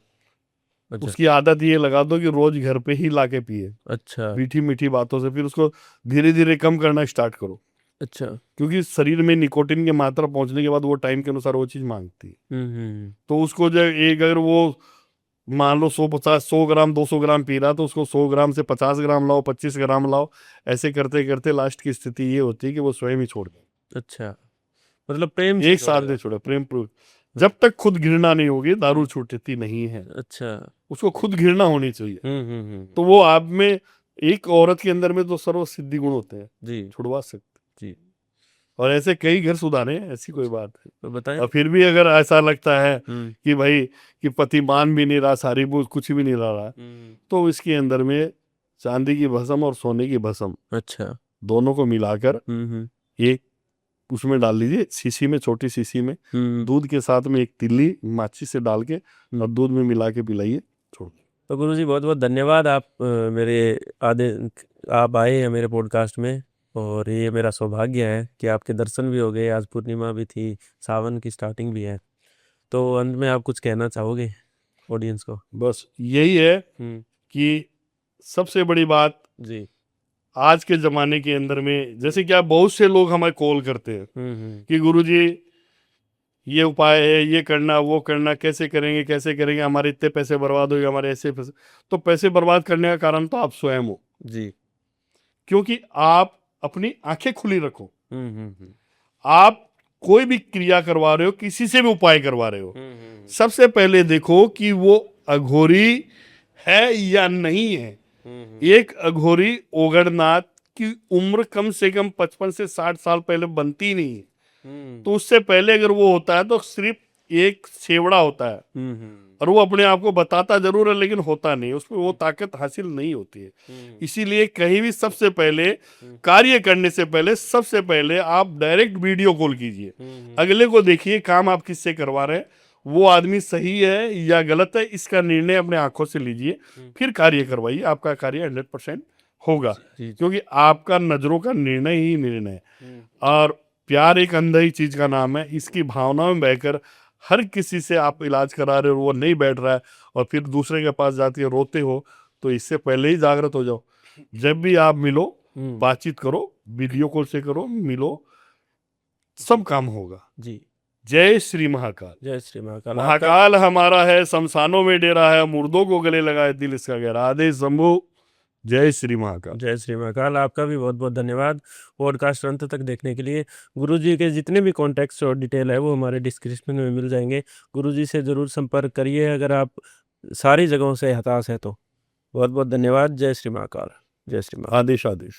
अच्छा। उसकी आदत ये लगा दो कि रोज घर पे ही ला के पिए, अच्छा। मीठी मीठी बातों से। फिर उसको धीरे धीरे कम करना स्टार्ट करो। अच्छा। क्योंकि शरीर में निकोटिन की मात्रा पहुंचने के बाद वो टाइम के अनुसार वो चीज मांगती है। तो उसको जब एक, अगर वो मान लो 100 ग्राम 200 ग्राम पी रहा, तो उसको 100 ग्राम से 50 ग्राम लाओ, 25 ग्राम लाओ। ऐसे करते करते लास्ट की स्थिति ये होती है कि वो स्वयं ही छोड़ दे। अच्छा, मतलब प्रेम से एक साथ नहीं छोड़े, प्रेम पूर्वक। जब तक खुद घृणा नहीं होगी दारू छूटती नहीं है। अच्छा। उसको खुद घृणा होनी चाहिए। तो वो आप में, एक औरत के अंदर में तो सर्व सिद्धि गुण होते हैं, जी, छुड़वा सकते। जी। और ऐसे कई घर सुधारे हैं, ऐसी कोई बात है। तो बताएं। और फिर भी अगर ऐसा लगता है कि भाई कि पति मान भी नहीं रहा, सारी बोझ कुछ भी नहीं रहा, तो इसके अंदर में चांदी की भस्म और सोने की भस्म, अच्छा, दोनों को मिलाकर एक उसमें डाल लीजिए, शीशी में, छोटी शीशी में, दूध के साथ में एक तिल्ली माचिस से डाल के और दूध में मिला के पिलाइए, छोड़। तो गुरुजी बहुत बहुत धन्यवाद, आप आप आए हैं मेरे पॉडकास्ट में, और ये मेरा सौभाग्य है कि आपके दर्शन भी हो गए। आज पूर्णिमा भी थी, सावन की स्टार्टिंग भी है। तो अंत में आप कुछ कहना चाहोगे? ऑडियंस को। बस यही है हम्म। कि सबसे बड़ी बात जी। आज के ज़माने के अंदर में, जैसे क्या बहुत से लोग हमें कॉल करते हैं कि गुरुजी ये उपाय है, ये करना वो करना, कैसे करेंगे, हमारे इतने पैसे बर्बाद हो गए, हमारे ऐसे पैसे। तो पैसे बर्बाद करने का कारण तो आप स्वयं हो, जी। क्योंकि आप अपनी आंखें खुली रखो। हम्म। आप कोई भी क्रिया करवा रहे हो, किसी से भी उपाय करवा रहे हो, हम्म। सबसे पहले देखो कि वो अघोरी है या नहीं है। एक अघोरी ओगड़नाथ की उम्र कम से कम 55 से 60 साल पहले बनती नहीं है। तो उससे पहले अगर वो होता है तो सिर्फ एक सेवड़ा होता है, और वो अपने आप को बताता जरूर है लेकिन होता नहीं, उसमें वो ताकत हासिल नहीं होती है। इसीलिए कहीं भी सबसे पहले कार्य करने से पहले सबसे पहले आप डायरेक्ट वीडियो कॉल कीजिए, अगले को देखिए काम आप किससे करवा रहे हैं, वो आदमी सही है या गलत है, इसका निर्णय अपने आंखों से लीजिए, फिर कार्य करवाइए, आपका कार्य 100% होगा। क्योंकि आपका नजरों का निर्णय ही निर्णय है। और प्यार एक अंधी चीज का नाम है, इसकी भावना में बहकर हर किसी से आप इलाज करा रहे हो, वो नहीं बैठ रहा है और फिर दूसरे के पास जाती है रोते हो, तो इससे पहले ही जागृत हो जाओ। जब भी आप मिलो, बातचीत करो, वीडियो कॉल से करो, मिलो, सब काम होगा। जी। जय श्री महाकाल। जय श्री महाकाल। महाकाल हमारा है, शमशानों में डेरा है, मुर्दों को गले लगाए दिल इसका गहरा। आदेश शंभु। जय श्री महाकाल। जय श्री महाकाल। आपका भी बहुत बहुत धन्यवाद पॉडकास्ट अंत तक देखने के लिए। गुरुजी के जितने भी कॉन्टैक्ट्स और डिटेल है वो हमारे डिस्क्रिप्शन में मिल जाएंगे। गुरुजी से ज़रूर संपर्क करिए अगर आप सारी जगहों से हताश है तो। बहुत बहुत धन्यवाद। जय श्री महाकाल। जय श्री महाकाल। आदेश आदेश।